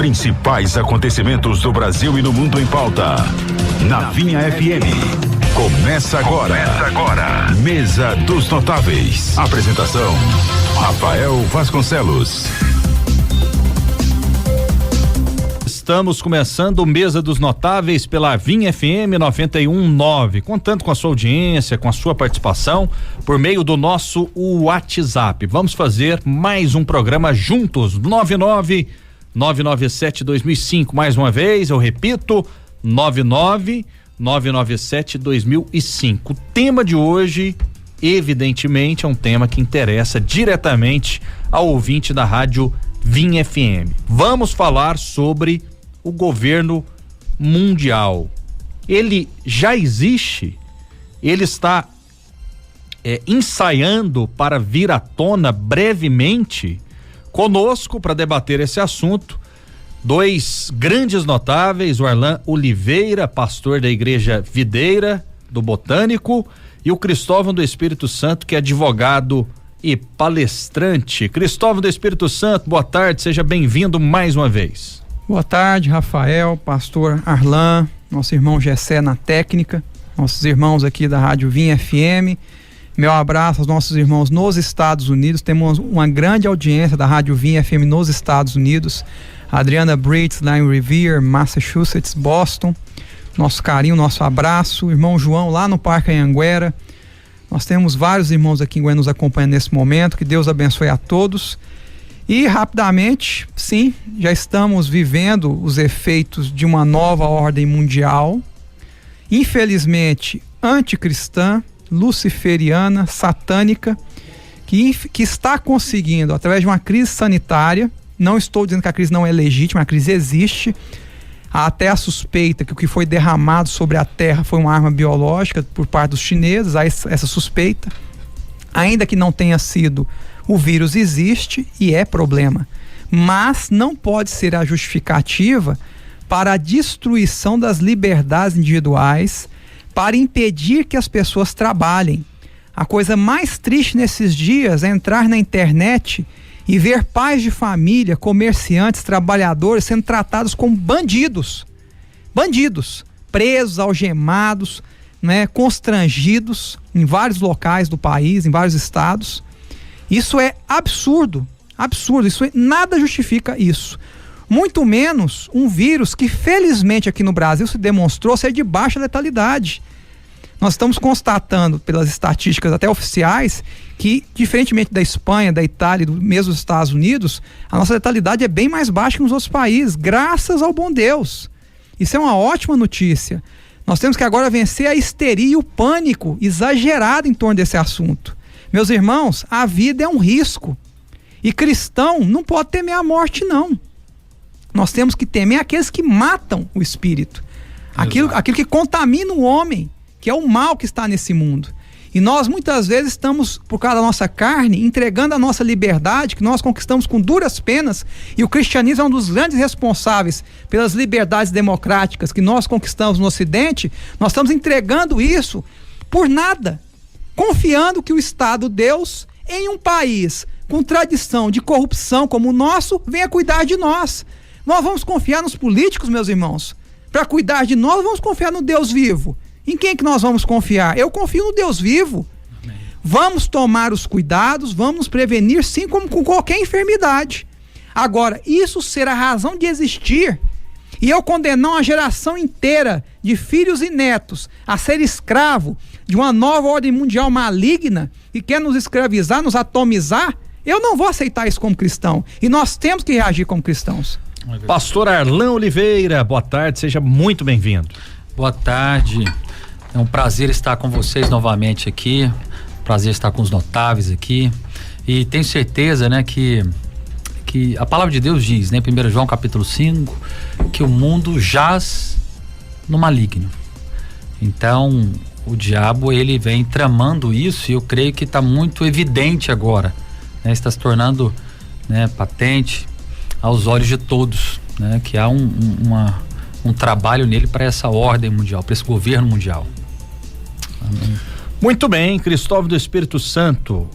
principais acontecimentos do Brasil e no mundo em pauta. Na Vinha FM. Começa agora. Mesa dos Notáveis. Apresentação: Rafael Vasconcelos. Estamos começando Mesa dos Notáveis pela Vinha FM 91.9, contando com a sua audiência, com a sua participação por meio do nosso WhatsApp. Vamos fazer mais um programa juntos, 99-997-2005. Mais uma vez, eu repito, 99-997-2005. O tema de hoje, evidentemente, é um tema que interessa diretamente ao ouvinte da rádio Vinha FM. Vamos falar sobre o governo mundial. Ele já existe, ele está ensaiando para vir à tona brevemente. Conosco para debater esse assunto, dois grandes notáveis, o Arlan Oliveira, pastor da Igreja Videira do Botânico, e o Cristóvão do Espírito Santo, que é advogado e palestrante. Cristóvão do Espírito Santo, boa tarde, seja bem-vindo mais uma vez. Boa tarde, Rafael, pastor Arlan, nosso irmão Gessé na técnica, nossos irmãos aqui da Rádio Vinha FM. Meu abraço aos nossos irmãos nos Estados Unidos. Temos uma grande audiência da Rádio Vinha FM nos Estados Unidos. Adriana Brits, lá em Revere, Massachusetts, Boston. Nosso carinho, nosso abraço. Irmão João, lá no Parque Anhanguera. Nós temos vários irmãos aqui em Goiânia nos acompanhando nesse momento. Que Deus abençoe a todos. E rapidamente, sim, já estamos vivendo os efeitos de uma nova ordem mundial, infelizmente anticristã, luciferiana, satânica, que está conseguindo, através de uma crise sanitária, não estou dizendo que a crise não é legítima, a crise existe. Há até a suspeita que o que foi derramado sobre a terra foi uma arma biológica por parte dos chineses, há essa suspeita. Ainda que não tenha sido, o vírus existe e é problema, mas não pode ser a justificativa para a destruição das liberdades individuais, para impedir que as pessoas trabalhem. A coisa mais triste nesses dias é entrar na internet e ver pais de família, comerciantes, trabalhadores sendo tratados como bandidos, presos, algemados, constrangidos em vários locais do país, em vários estados. Isso é absurdo, nada justifica isso. Muito menos um vírus que felizmente aqui no Brasil se demonstrou ser de baixa letalidade. Nós estamos constatando pelas estatísticas até oficiais que, diferentemente da Espanha, da Itália e mesmo dos Estados Unidos, a nossa letalidade é bem mais baixa que nos outros países, graças ao bom Deus. Isso é uma ótima notícia. Nós temos que agora vencer a histeria e o pânico exagerado em torno desse assunto. Meus irmãos, a vida é um risco. E cristão não pode temer a morte, não. Nós temos que temer aqueles que matam o espírito. Aquilo que contamina o homem, que é o mal que está nesse mundo. E nós muitas vezes estamos, por causa da nossa carne, entregando a nossa liberdade, que nós conquistamos com duras penas, e o cristianismo é um dos grandes responsáveis pelas liberdades democráticas que nós conquistamos no Ocidente. Nós estamos entregando isso por nada, confiando que o Estado Deus, em um país com tradição de corrupção como o nosso, venha cuidar de nós. Nós vamos confiar nos políticos, meus irmãos, para cuidar de nós. Vamos confiar no Deus vivo. Em quem que nós vamos confiar? Eu confio no Deus vivo. Amém. Vamos tomar os cuidados, vamos nos prevenir, sim, como com qualquer enfermidade. Agora, isso ser a razão de existir e eu condenar uma geração inteira de filhos e netos a ser escravo de uma nova ordem mundial maligna que quer nos escravizar, nos atomizar, eu não vou aceitar isso como cristão. E nós temos que reagir como cristãos. Pastor Arlan Oliveira, boa tarde, seja muito bem-vindo. Boa tarde, é um prazer estar com vocês novamente aqui, prazer estar com os notáveis aqui, e tenho certeza, que a palavra de Deus diz, 1 João capítulo 5, que o mundo jaz no maligno. Então, o diabo, ele vem tramando isso, e eu creio que está muito evidente agora, está se tornando, patente aos olhos de todos, que há um trabalho nele para essa ordem mundial, para esse governo mundial. Amém. Muito bem, Cristóvão do Espírito Santo,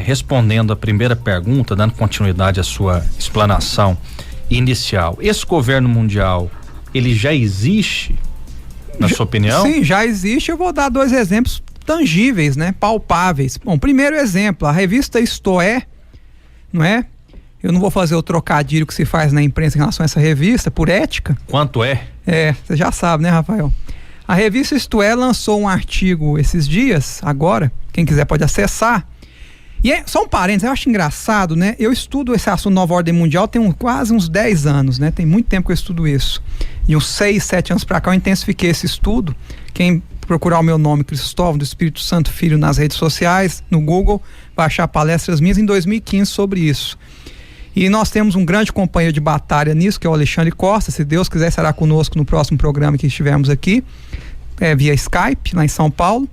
respondendo a primeira pergunta, dando continuidade à sua explanação inicial. Esse governo mundial, ele já existe, na sua opinião? Sim, já existe. Eu vou dar 2 exemplos tangíveis, né? Palpáveis. Bom, primeiro exemplo, a revista Isto É, não é? Eu não vou fazer o trocadilho que se faz na imprensa em relação a essa revista, por ética. Quanto é? Você já sabe, né, Rafael? A revista Isto É lançou um artigo esses dias, agora, quem quiser pode acessar. E só um parênteses, eu acho engraçado, né? Eu estudo esse assunto Nova Ordem Mundial tem quase uns 10 anos, né? Tem muito tempo que eu estudo isso. E uns 6, 7 anos pra cá eu intensifiquei esse estudo. Quem procurar o meu nome, Cristóvão do Espírito Santo Filho, nas redes sociais, no Google, vai achar palestras minhas em 2015 sobre isso. E nós temos um grande companheiro de batalha nisso, que é o Alexandre Costa. Se Deus quiser, será conosco no próximo programa que estivermos aqui, via Skype, lá em São Paulo.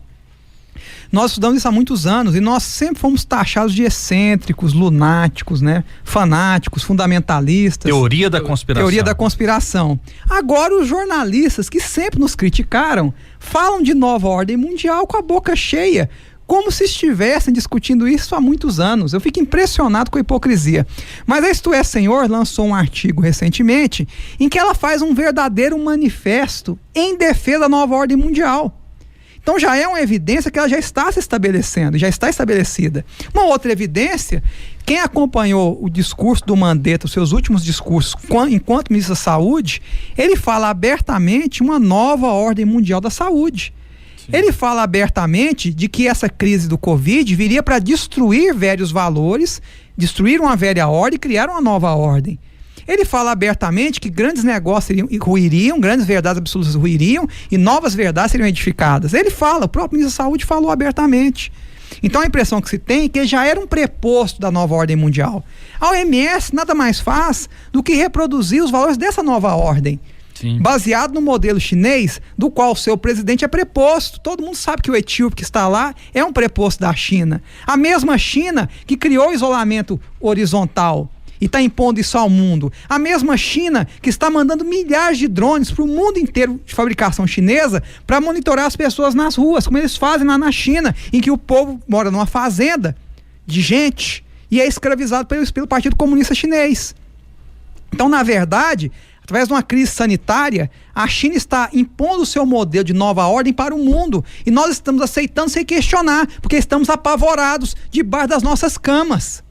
Nós estudamos isso há muitos anos e nós sempre fomos taxados de excêntricos, lunáticos, né? Fanáticos, fundamentalistas. Teoria da conspiração. Teoria da conspiração. Agora os jornalistas que sempre nos criticaram falam de nova ordem mundial com a boca cheia, como se estivessem discutindo isso há muitos anos. Eu fico impressionado com a hipocrisia. Mas a Isto É Senhor lançou um artigo recentemente em que ela faz um verdadeiro manifesto em defesa da nova ordem mundial. Então já é uma evidência que ela já está se estabelecendo, já está estabelecida. Uma outra evidência, quem acompanhou o discurso do Mandetta, os seus últimos discursos enquanto ministro da Saúde, ele fala abertamente uma nova ordem mundial da saúde. Sim. Ele fala abertamente de que essa crise do Covid viria para destruir velhos valores, destruir uma velha ordem e criar uma nova ordem. Ele fala abertamente que grandes negócios ruiriam, grandes verdades absolutas ruiriam e novas verdades seriam edificadas. Ele fala, o próprio ministro da Saúde falou abertamente. Então a impressão que se tem é que já era um preposto da nova ordem mundial. A OMS nada mais faz do que reproduzir os valores dessa nova ordem. Sim. Baseado no modelo chinês, do qual o seu presidente é preposto. Todo mundo sabe que o etíope que está lá é um preposto da China. A mesma China que criou o isolamento horizontal e está impondo isso ao mundo. A mesma China que está mandando milhares de drones para o mundo inteiro de fabricação chinesa para monitorar as pessoas nas ruas, como eles fazem lá na China, em que o povo mora numa fazenda de gente e é escravizado pelo Partido Comunista Chinês. Então, na verdade, através de uma crise sanitária, a China está impondo o seu modelo de nova ordem para o mundo e nós estamos aceitando sem questionar, porque estamos apavorados debaixo das nossas camas.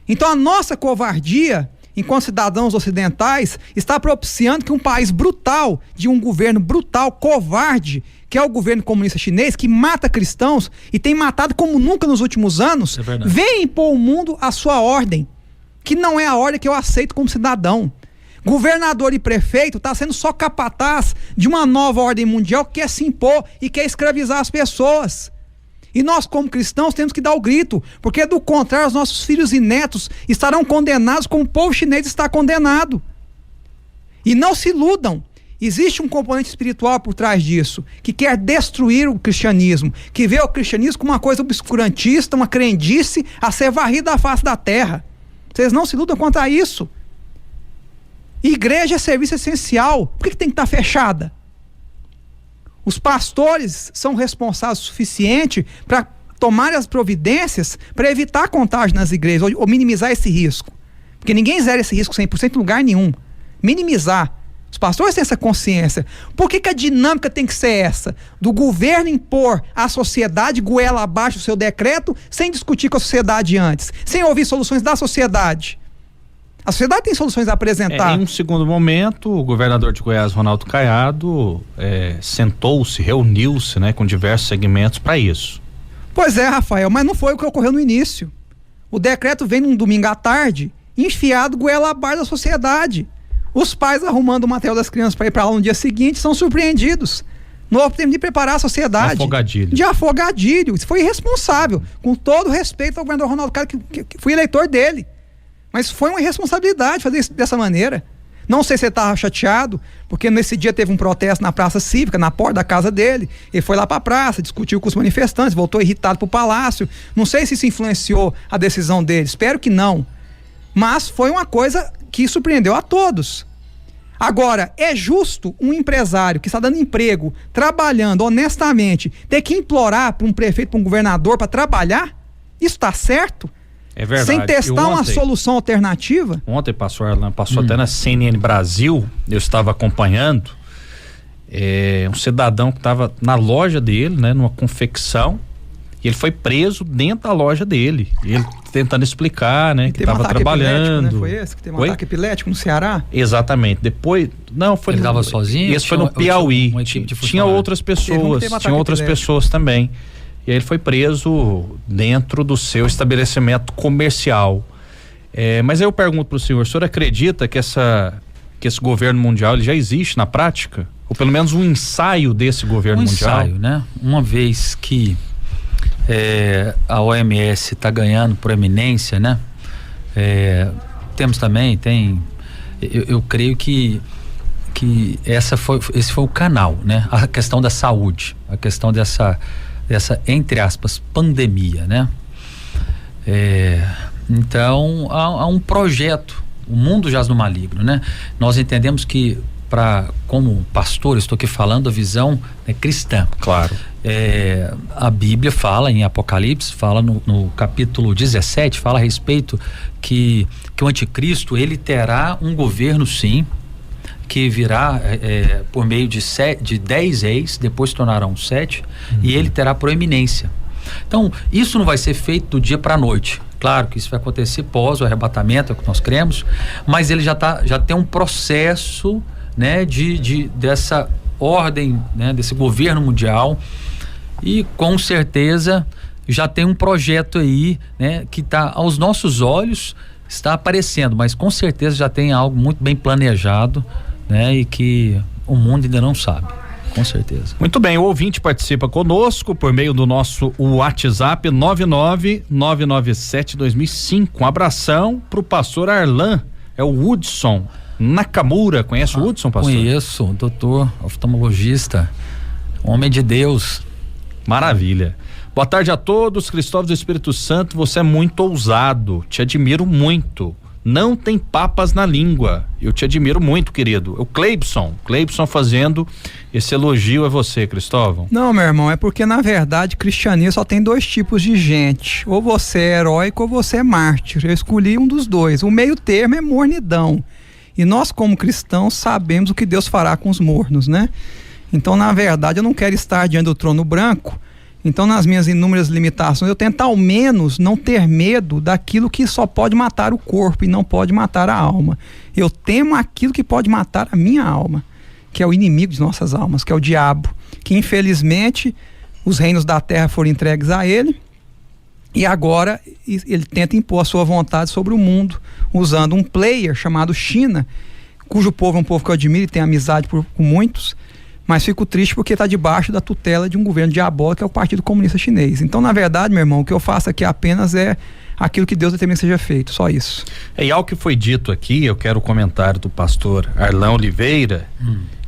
Então a nossa covardia, enquanto cidadãos ocidentais, está propiciando que um país brutal, de um governo brutal, covarde, que é o governo comunista chinês, que mata cristãos e tem matado como nunca nos últimos anos, venha impor ao mundo a sua ordem, que não é a ordem que eu aceito como cidadão. Governador e prefeito está sendo só capataz de uma nova ordem mundial que quer se impor e quer escravizar as pessoas. E nós, como cristãos, temos que dar o grito, porque do contrário, os nossos filhos e netos estarão condenados como o povo chinês está condenado. E não se iludam, existe um componente espiritual por trás disso, que quer destruir o cristianismo, que vê o cristianismo como uma coisa obscurantista, uma crendice a ser varrida da face da terra. Vocês não se iludam quanto a isso. Igreja é serviço essencial, por que tem que estar fechada? Os pastores são responsáveis o suficiente para tomar as providências para evitar a contágio nas igrejas, ou minimizar esse risco. Porque ninguém zera esse risco 100% em lugar nenhum. Minimizar. Os pastores têm essa consciência. Por que a dinâmica tem que ser essa? Do governo impor à sociedade goela abaixo o seu decreto, sem discutir com a sociedade antes, sem ouvir soluções da sociedade. A sociedade tem soluções a apresentar. Em um segundo momento, o governador de Goiás, Ronaldo Caiado, sentou-se, reuniu-se, né, com diversos segmentos para isso. Pois é, Rafael, mas não foi o que ocorreu no início. O decreto vem num domingo à tarde, enfiado goela abaixo da sociedade. Os pais arrumando o material das crianças para ir para aula no dia seguinte são surpreendidos. Não houve tempo de preparar a sociedade. De afogadilho. Isso foi irresponsável. Com todo respeito ao governador Ronaldo Caiado, que fui eleitor dele. Mas foi uma irresponsabilidade fazer isso dessa maneira. Não sei se ele estava chateado, porque nesse dia teve um protesto na Praça Cívica, na porta da casa dele. Ele foi lá para a praça, discutiu com os manifestantes, voltou irritado para o palácio. Não sei se isso influenciou a decisão dele, espero que não. Mas foi uma coisa que surpreendeu a todos. Agora, é justo um empresário que está dando emprego, trabalhando honestamente, ter que implorar para um prefeito, para um governador para trabalhar? Isso está certo? É verdade. Sem testar uma solução alternativa. Ontem, pastor Arlan, passou até na CNN Brasil, eu estava acompanhando, um cidadão que estava na loja dele, né, numa confecção, e ele foi preso dentro da loja dele. Ele tentando explicar, né, que estava trabalhando. Né? Foi esse que teve um ataque epilético no Ceará? Exatamente. Depois, não, foi. Ele estava sozinho? Esse foi no Piauí. Tinha outras pessoas também. E aí ele foi preso dentro do seu estabelecimento comercial. Mas aí eu pergunto para o senhor acredita que esse governo mundial ele já existe na prática? Ou pelo menos um ensaio desse governo mundial? Um ensaio, né? Uma vez que a OMS está ganhando proeminência, né? Temos também, eu creio que esse foi o canal, né? A questão da saúde, a questão dessa, entre aspas, pandemia, né? Então, há um projeto, o mundo jaz no maligno, né? Nós entendemos que, como pastor, estou aqui falando a visão cristã. Claro. A Bíblia fala em Apocalipse, fala no capítulo 17, fala a respeito que o anticristo, ele terá um governo, sim, que virá por meio de 10 reis, depois se tornarão 7, e ele terá proeminência. Então, isso não vai ser feito do dia para a noite. Claro que isso vai acontecer pós o arrebatamento, é o que nós cremos, mas ele já tem um processo, né, dessa ordem, né, desse governo mundial, e com certeza já tem um projeto aí, né, que está aos nossos olhos, está aparecendo, mas com certeza já tem algo muito bem planejado, né, e que o mundo ainda não sabe, com certeza. Muito bem, o ouvinte participa conosco por meio do nosso WhatsApp 999972005. Um abração pro pastor Arlan, é o Hudson Nakamura. Conhece o Hudson, pastor? Conheço, doutor oftalmologista, homem de Deus. Maravilha. Boa tarde a todos, Cristóvão do Espírito Santo, você é muito ousado, te admiro muito, não tem papas na língua, eu te admiro muito, querido. O Cleibson fazendo esse elogio a você, Cristóvão. Não, meu irmão, é porque na verdade cristianismo só tem 2 tipos de gente, ou você é heróico ou você é mártir. Eu escolhi um dos 2, o meio termo é mornidão, e nós como cristãos sabemos o que Deus fará com os mornos, né? Então, na verdade, eu não quero estar diante do trono branco. Então, nas minhas inúmeras limitações, eu tento ao menos não ter medo daquilo que só pode matar o corpo e não pode matar a alma. Eu temo aquilo que pode matar a minha alma, que é o inimigo de nossas almas, que é o diabo, que infelizmente os reinos da terra foram entregues a ele, e agora ele tenta impor a sua vontade sobre o mundo, usando um player chamado China, cujo povo é um povo que eu admiro e tenho amizade com muitos, mas fico triste porque está debaixo da tutela de um governo diabólico, que é o Partido Comunista Chinês. Então, na verdade, meu irmão, o que eu faço aqui apenas é aquilo que Deus determina que seja feito, só isso. E ao que foi dito aqui, eu quero o comentário do pastor Arlan Oliveira,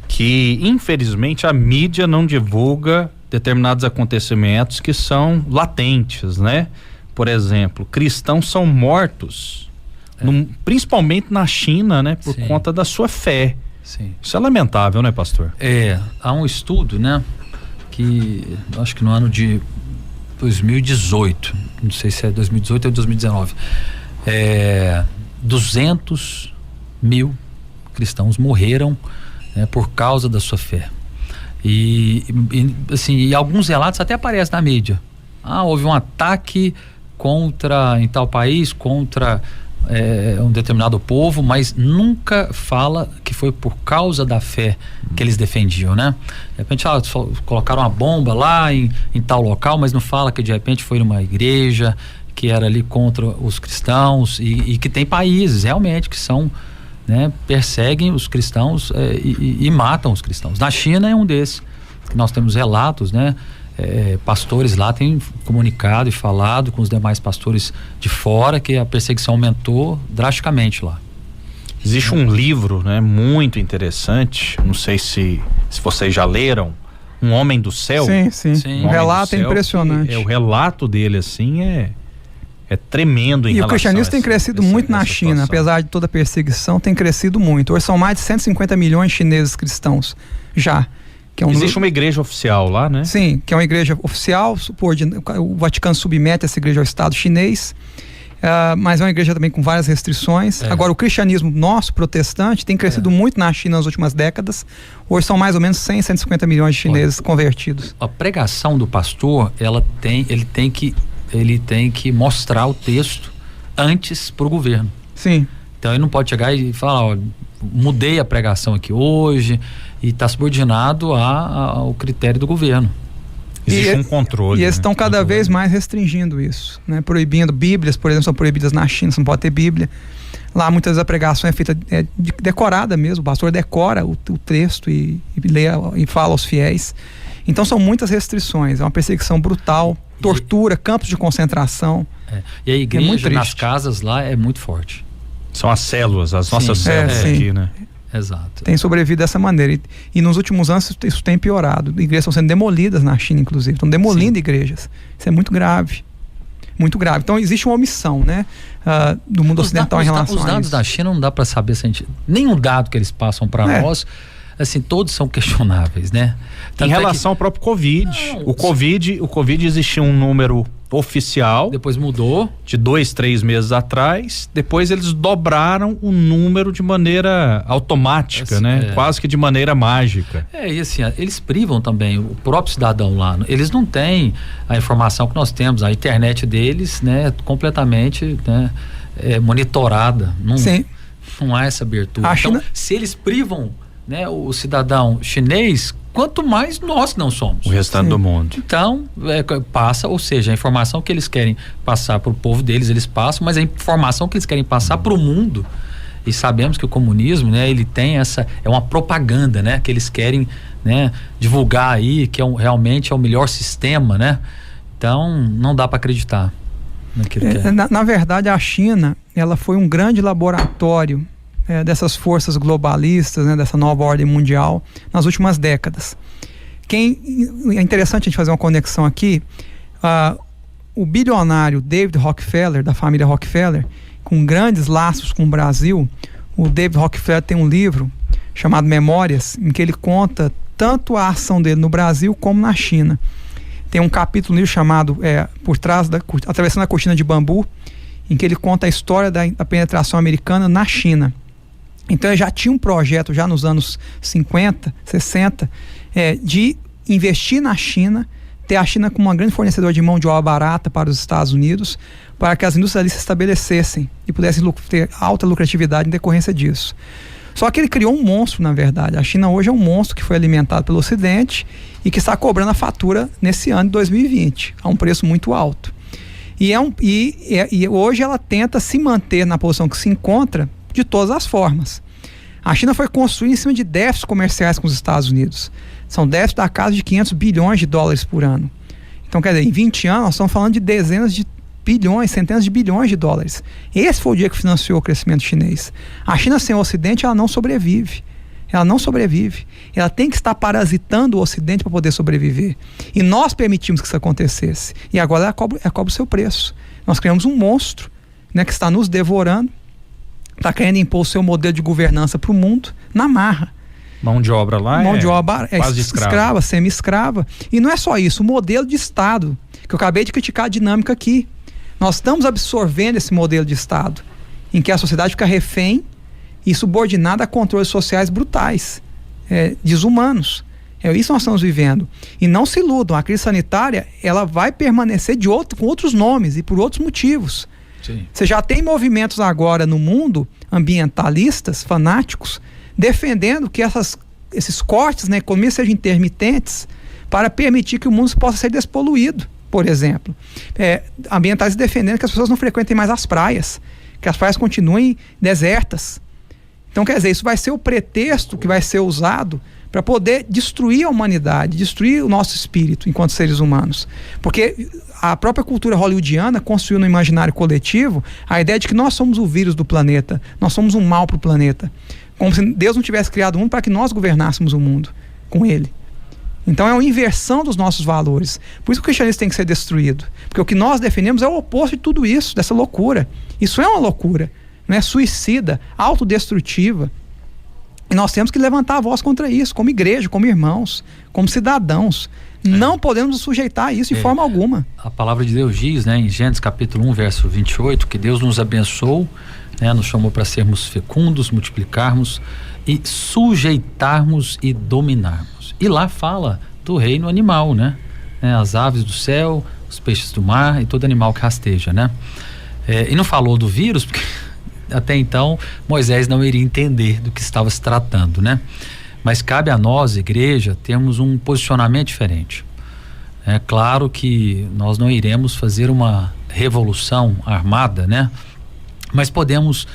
que infelizmente a mídia não divulga determinados acontecimentos que são latentes, né? Por exemplo, cristãos são mortos, principalmente na China, né? Por conta da sua fé. Sim. Isso é lamentável, né, pastor? Há um estudo, né, que acho que no ano de 2018, não sei se é 2018 ou 2019, 200 mil cristãos morreram, né, por causa da sua fé. E alguns relatos até aparecem na mídia. Houve um ataque em tal país, contra um determinado povo, mas nunca fala que foi por causa da fé que eles defendiam, né? De repente só colocaram uma bomba lá em tal local, mas não fala que de repente foi numa igreja que era ali contra os cristãos, e que tem países realmente que são, né, perseguem os cristãos e matam os cristãos. Na China é um desses que nós temos relatos, né? Pastores lá têm comunicado e falado com os demais pastores de fora que a perseguição aumentou drasticamente lá. Existe um livro, né, muito interessante, não sei se vocês já leram, Um Homem do Céu. Sim. O relato é impressionante. O relato dele, assim, é tremendo em relação. E o cristianismo tem crescido muito na China, apesar de toda a perseguição, tem crescido muito. Hoje são mais de 150 milhões de chineses cristãos, já. Existe uma igreja oficial lá, né? Sim, que é uma igreja oficial, o Vaticano submete essa igreja ao Estado chinês. mas é uma igreja também com várias restrições. Agora, o cristianismo nosso, protestante, tem crescido muito na China nas últimas décadas. Hoje são mais ou menos 150 milhões de chineses convertidos. A pregação do pastor, ele tem que mostrar o texto antes para o governo. Sim. Então ele não pode chegar e falar, ó, mudei a pregação aqui hoje, e está subordinado ao critério do governo. Existe um controle. E eles estão cada vez mais restringindo isso, né? Proibindo Bíblias, por exemplo, são proibidas na China, você não pode ter Bíblia. Lá muitas vezes a pregação é feita decorada mesmo, o pastor decora o texto e lê e fala aos fiéis. Então são muitas restrições, é uma perseguição brutal, tortura, campos de concentração. E a igreja nas casas lá é muito forte. São as células, as nossas células aqui, né? Exato. Tem sobrevivido dessa maneira. E nos últimos anos isso tem piorado. Igrejas estão sendo demolidas na China, inclusive. Estão demolindo igrejas. Isso é muito grave. Muito grave. Então existe uma omissão, né? Do mundo ocidental em relação a isso. Os dados da China não dá para saber se a gente... Nenhum dado que eles passam para nós, assim, todos são questionáveis, né? Em relação ao próprio Covid. O Covid existia um número oficial. Depois mudou. De 2-3 meses atrás. Depois eles dobraram o número de maneira automática, né? Quase que de maneira mágica. E assim, eles privam também o próprio cidadão lá. Eles não têm a informação que nós temos. A internet deles, né? Completamente, né, monitorada. Não há essa abertura. Então, se eles privam, né, o cidadão chinês, quanto mais nós que não somos. O restante do mundo. Então, passa, ou seja, a informação que eles querem passar para o povo deles, eles passam, mas a informação que eles querem passar para o mundo, e sabemos que o comunismo, né, ele tem é uma propaganda, né, que eles querem, né, divulgar aí, que realmente é o melhor sistema, né? Então, não dá para acreditar naquilo que é. Na verdade, a China, ela foi um grande laboratório dessas forças globalistas, né, dessa nova ordem mundial nas últimas décadas. É interessante a gente fazer uma conexão aqui. O bilionário David Rockefeller, da família Rockefeller, com grandes laços com o Brasil, o David Rockefeller tem um livro chamado Memórias, em que ele conta tanto a ação dele no Brasil como na China. Tem um capítulo no livro chamado Atravessando a Cortina de Bambu, em que ele conta a história da penetração americana na China. Então ele já tinha um projeto já nos anos 50, 60, de investir na China, ter a China como uma grande fornecedora de mão de obra barata para os Estados Unidos, para que as indústrias ali se estabelecessem e pudessem ter alta lucratividade em decorrência disso. Só que ele criou um monstro, na verdade. A China hoje é um monstro que foi alimentado pelo Ocidente e que está cobrando a fatura nesse ano de 2020, a um preço muito alto. E hoje ela tenta se manter na posição que se encontra de todas as formas. A China foi construída em cima de déficits comerciais com os Estados Unidos. São déficits da casa de 500 bilhões de dólares por ano. Então, quer dizer, em 20 anos nós estamos falando de dezenas de bilhões, centenas de bilhões de dólares. Esse foi o dia que financiou o crescimento chinês. A China sem o Ocidente, ela não sobrevive. Ela não sobrevive. Ela tem que estar parasitando o Ocidente para poder sobreviver. E nós permitimos que isso acontecesse. E agora ela cobra o seu preço. Nós criamos um monstro, né, que está nos devorando, está querendo impor o seu modelo de governança para o mundo na marra. Mão de obra lá quase escrava, semi-escrava. E não é só isso, o modelo de Estado, que eu acabei de criticar a dinâmica aqui. Nós estamos absorvendo esse modelo de Estado, em que a sociedade fica refém e subordinada a controles sociais brutais, desumanos. Isso nós estamos vivendo. E não se iludam, a crise sanitária ela vai permanecer com outros nomes e por outros motivos. Sim. Você já tem movimentos agora no mundo, ambientalistas, fanáticos, defendendo que esses cortes na economia sejam intermitentes para permitir que o mundo possa ser despoluído, por exemplo. Ambientalistas defendendo que as pessoas não frequentem mais as praias, que as praias continuem desertas. Então, quer dizer, isso vai ser o pretexto que vai ser usado para poder destruir a humanidade, destruir o nosso espírito enquanto seres humanos. Porque a própria cultura hollywoodiana construiu no imaginário coletivo a ideia de que nós somos o vírus do planeta, nós somos um mal para o planeta. Como se Deus não tivesse criado o mundo para que nós governássemos o mundo com ele. Então é uma inversão dos nossos valores. Por isso que o cristianismo tem que ser destruído. Porque o que nós defendemos é o oposto de tudo isso, dessa loucura. Isso é uma loucura, não é suicida, autodestrutiva. E nós temos que levantar a voz contra isso, como igreja, como irmãos, como cidadãos. Não podemos nos sujeitar a isso de forma alguma. A palavra de Deus diz, né, em Gênesis capítulo 1, verso 28, que Deus nos abençoou, né, nos chamou para sermos fecundos, multiplicarmos e sujeitarmos e dominarmos. E lá fala do reino animal, né? As aves do céu, os peixes do mar e todo animal que rasteja, né? E não falou do vírus, porque até então Moisés não iria entender do que estava se tratando, né? Mas cabe a nós, igreja, termos um posicionamento diferente. É claro que nós não iremos fazer uma revolução armada, né? Mas podemos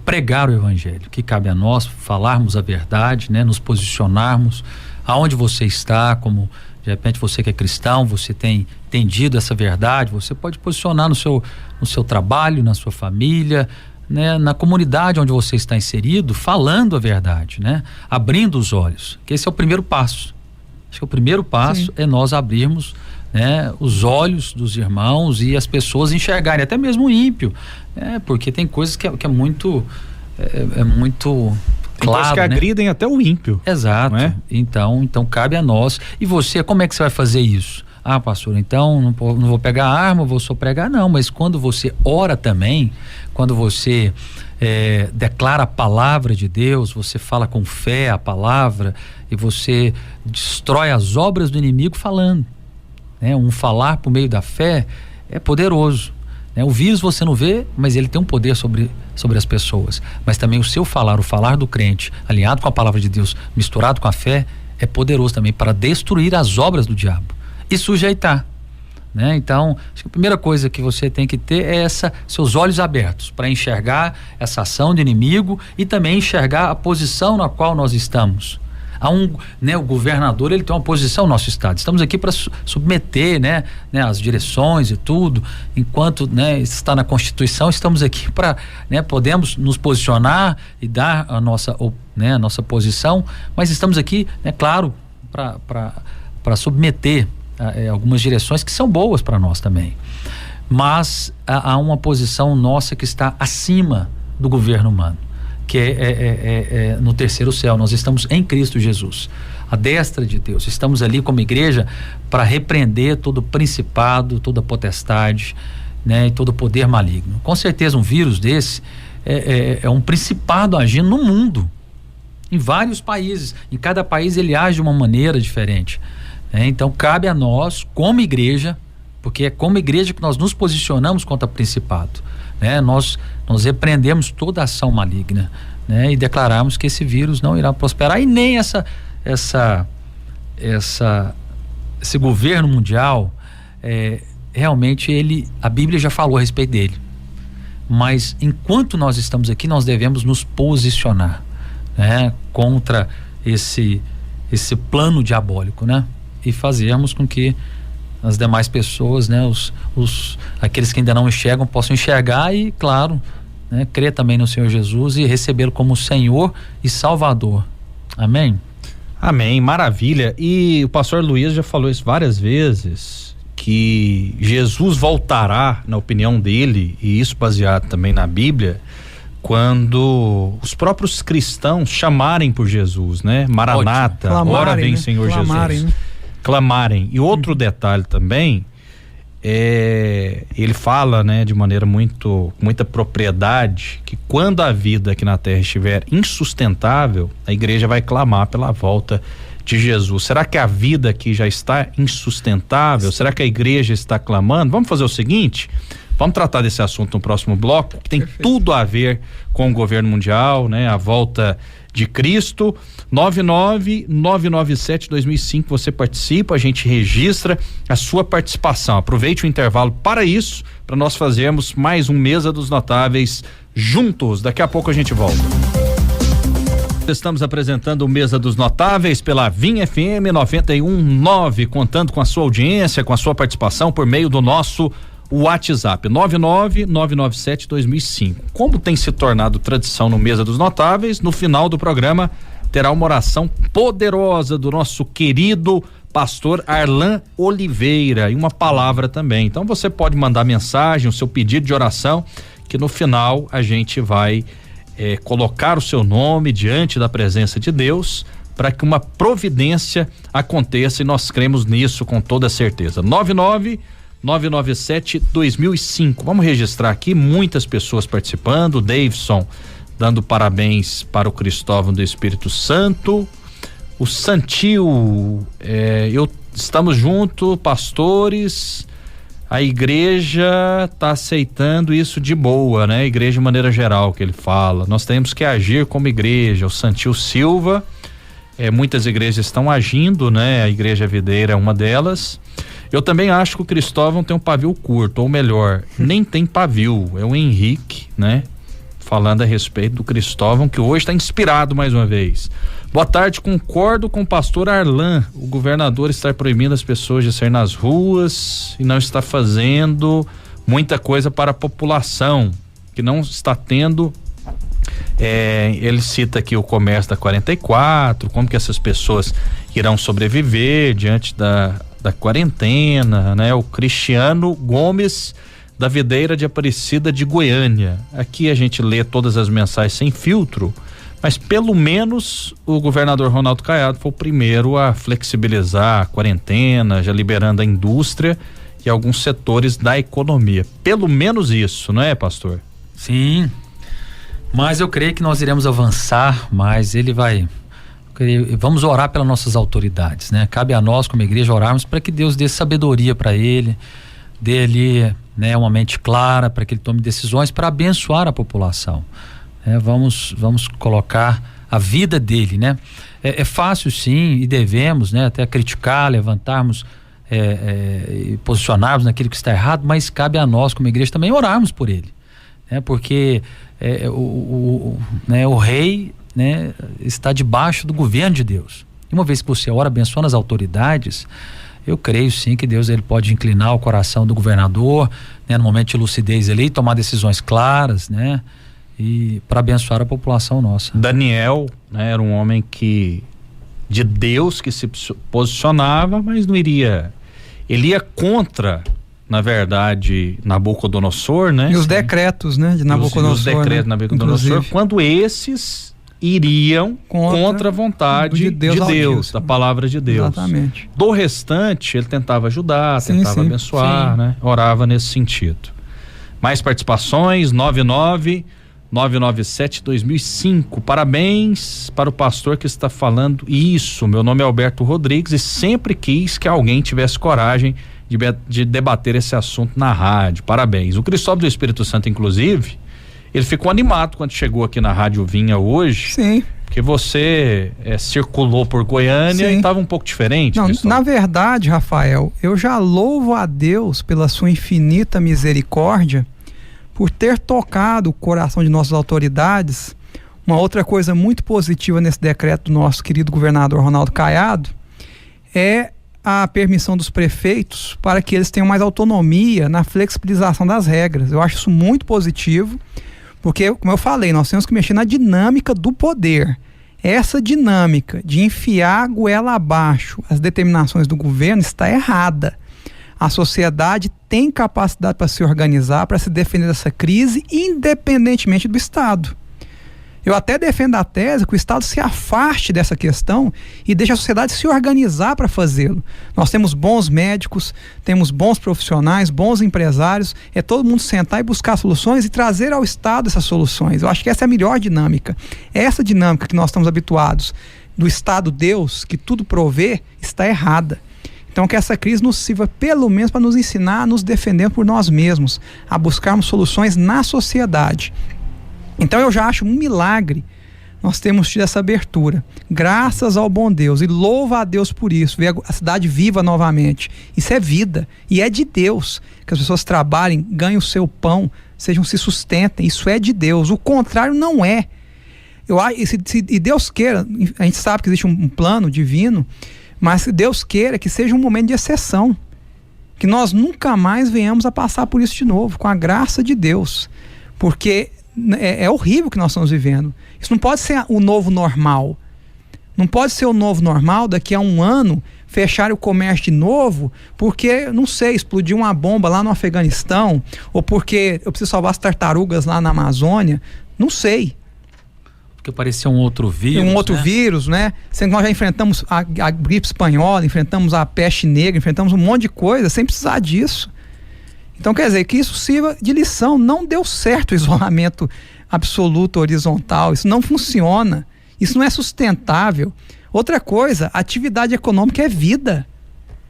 pregar o evangelho, que cabe a nós falarmos a verdade, né? Nos posicionarmos aonde você está, como de repente você que é cristão, você tem entendido essa verdade, você pode posicionar no seu trabalho, na sua família, né, na comunidade onde você está inserido, falando a verdade, né? Abrindo os olhos, que esse é o primeiro passo. Acho que o primeiro passo é nós abrirmos, né, os olhos dos irmãos e as pessoas enxergarem, até mesmo o ímpio, porque tem coisas que é muito muito claro, que agridem, né? Até o ímpio. Exato. Então cabe a nós. E você, como é que você vai fazer isso? Ah, pastor, então não vou pegar a arma, vou só pregar, não. Mas quando você ora também, quando você declara a palavra de Deus, você fala com fé a palavra e você destrói as obras do inimigo falando, né? Um falar por meio da fé é poderoso, né? O vírus você não vê, mas ele tem um poder sobre as pessoas. Mas também o seu falar, o falar do crente, alinhado com a palavra de Deus, misturado com a fé, é poderoso também para destruir as obras do diabo e sujeitar, né? Então, acho que a primeira coisa que você tem que ter é seus olhos abertos para enxergar essa ação do inimigo e também enxergar a posição na qual nós estamos. O governador, ele tem uma posição no nosso estado. Estamos aqui para submeter, né, as direções e tudo. Enquanto, né, está na Constituição, estamos aqui para, né, podemos nos posicionar e dar a nossa posição, mas estamos aqui, né, claro, para submeter algumas direções que são boas para nós também. Mas há uma posição nossa que está acima do governo humano, que é no terceiro céu. Nós estamos em Cristo Jesus, à destra de Deus. Estamos ali como igreja para repreender todo principado, toda potestade, né, e todo poder maligno. Com certeza um vírus desse é um principado agindo no mundo, em vários países. Em cada país ele age de uma maneira diferente. Então cabe a nós, como igreja, porque é como igreja que nós nos posicionamos contra o principado, né? Nós repreendemos toda ação maligna, né? E declaramos que esse vírus não irá prosperar e nem esse governo mundial, realmente a Bíblia já falou a respeito dele, mas enquanto nós estamos aqui, nós devemos nos posicionar, né, contra esse plano diabólico, né? E fazermos com que as demais pessoas, né, aqueles que ainda não enxergam, possam enxergar e, claro, né, crer também no Senhor Jesus e recebê-lo como Senhor e Salvador. Amém? Amém, maravilha. E o pastor Luiz já falou isso várias vezes, que Jesus voltará, na opinião dele, e isso baseado também na Bíblia, quando os próprios cristãos chamarem por Jesus, né? Maranata, ora vem, né? Senhor Jesus. Né? Clamarem. E outro detalhe também, ele fala, né, de maneira muita propriedade, que quando a vida aqui na terra estiver insustentável, a igreja vai clamar pela volta de Jesus. Será que a vida aqui já está insustentável? Será que a igreja está clamando? Vamos fazer o seguinte, vamos tratar desse assunto no próximo bloco, que tem tudo a ver com o governo mundial, né? A volta de Cristo. 99-997-2005, você participa, a gente registra a sua participação. Aproveite o intervalo para isso, para nós fazermos mais um Mesa dos Notáveis juntos. Daqui a pouco a gente volta. Estamos apresentando o Mesa dos Notáveis pela Vinha FM 91.9, contando com a sua audiência, com a sua participação por meio do nosso WhatsApp 99-997-2005. Como tem se tornado tradição no Mesa dos Notáveis, no final do programa terá uma oração poderosa do nosso querido pastor Arlan Oliveira e uma palavra também. Então você pode mandar mensagem, o seu pedido de oração, que no final a gente vai colocar o seu nome diante da presença de Deus para que uma providência aconteça, e nós cremos nisso com toda certeza. 997-2005. Vamos registrar aqui, muitas pessoas participando. O Davidson dando parabéns para o Cristóvão do Espírito Santo. O Santil, estamos juntos, pastores. A igreja está aceitando isso de boa, né? A igreja de maneira geral, que ele fala. Nós temos que agir como igreja. O Santil Silva, muitas igrejas estão agindo, né? A Igreja Videira é uma delas. Eu também acho que o Cristóvão tem um pavio curto, ou melhor, nem tem pavio. É o Henrique, né? Falando a respeito do Cristóvão, que hoje está inspirado mais uma vez. Boa tarde, concordo com o pastor Arlan. O governador está proibindo as pessoas de sair nas ruas e não está fazendo muita coisa para a população, que não está tendo. Ele cita aqui o comércio da 44, como que essas pessoas irão sobreviver diante da quarentena, né? O Cristiano Gomes, da Videira de Aparecida de Goiânia. Aqui a gente lê todas as mensagens sem filtro, mas pelo menos o governador Ronaldo Caiado foi o primeiro a flexibilizar a quarentena, já liberando a indústria e alguns setores da economia. Pelo menos isso, não é, pastor? Sim, mas eu creio que nós iremos avançar, mas vamos orar pelas nossas autoridades, né? Cabe a nós como igreja orarmos para que Deus dê sabedoria para ele, dê-lhe, né, uma mente clara para que ele tome decisões para abençoar a população. Vamos colocar a vida dele, né? É fácil sim, e devemos, né, até criticar, levantarmos e posicionarmos naquilo que está errado, mas cabe a nós como igreja também orarmos por ele, né? Porque o rei, né, está debaixo do governo de Deus. E uma vez que você ora abençoando as autoridades, eu creio sim que Deus ele pode inclinar o coração do governador, né, no momento de lucidez ali, tomar decisões claras, né, e para abençoar a população nossa. Daniel, né, era um homem de Deus que se posicionava, mas não iria, ele ia contra, na verdade, Nabucodonosor, né? E os decretos, né, de Nabucodonosor. Os decretos de Nabucodonosor, inclusive, quando esses iriam contra a vontade de Deus, da palavra de Deus. Exatamente. Do restante, ele tentava ajudar, tentava abençoar, né? Orava nesse sentido. Mais participações, 997-2005. Parabéns para o pastor que está falando isso. Meu nome é Alberto Rodrigues e sempre quis que alguém tivesse coragem de debater esse assunto na rádio. Parabéns. O Cristóvão do Espírito Santo, inclusive, ele ficou animado quando chegou aqui na Rádio Vinha hoje. Sim. Porque você circulou por Goiânia. Sim. E estava um pouco diferente. Não, na verdade, Rafael, eu já louvo a Deus pela sua infinita misericórdia por ter tocado o coração de nossas autoridades. Uma outra coisa muito positiva nesse decreto do nosso querido governador Ronaldo Caiado é a permissão dos prefeitos para que eles tenham mais autonomia na flexibilização das regras. Eu acho isso muito positivo, porque, como eu falei, nós temos que mexer na dinâmica do poder. Essa dinâmica de enfiar a goela abaixo as determinações do governo está errada. A sociedade tem capacidade para se organizar, para se defender dessa crise, independentemente do Estado. Eu até defendo a tese que o Estado se afaste dessa questão e deixe a sociedade se organizar para fazê-lo. Nós temos bons médicos, temos bons profissionais, bons empresários, é todo mundo sentar e buscar soluções e trazer ao Estado essas soluções. Eu acho que essa é a melhor dinâmica. Essa dinâmica que nós estamos habituados do Estado Deus, que tudo provê, está errada. Então que essa crise nos sirva pelo menos para nos ensinar a nos defender por nós mesmos, a buscarmos soluções na sociedade. Então eu já acho um milagre nós temos tido essa abertura, graças ao bom Deus, e louva a Deus por isso, ver a cidade viva novamente. Isso é vida, e é de Deus, que as pessoas trabalhem, ganhem o seu pão, se sustentem, isso é de Deus. O contrário não é. E Deus queira, a gente sabe que existe um plano divino, mas se Deus queira que seja um momento de exceção, que nós nunca mais venhamos a passar por isso de novo, com a graça de Deus, porque é horrível o que nós estamos vivendo. Isso não pode ser o novo normal. Não pode ser o novo normal daqui a um ano fechar o comércio de novo porque, não sei, explodiu uma bomba lá no Afeganistão, ou porque eu preciso salvar as tartarugas lá na Amazônia. Não sei. porque parecia um outro vírus. Vírus, né? Sendo que nós já enfrentamos a gripe espanhola, enfrentamos a peste negra, enfrentamos um monte de coisa sem precisar disso. Então, quer dizer, que isso sirva de lição. Não deu certo o isolamento absoluto, horizontal. Isso não funciona. Isso não é sustentável. Outra coisa, atividade econômica é vida.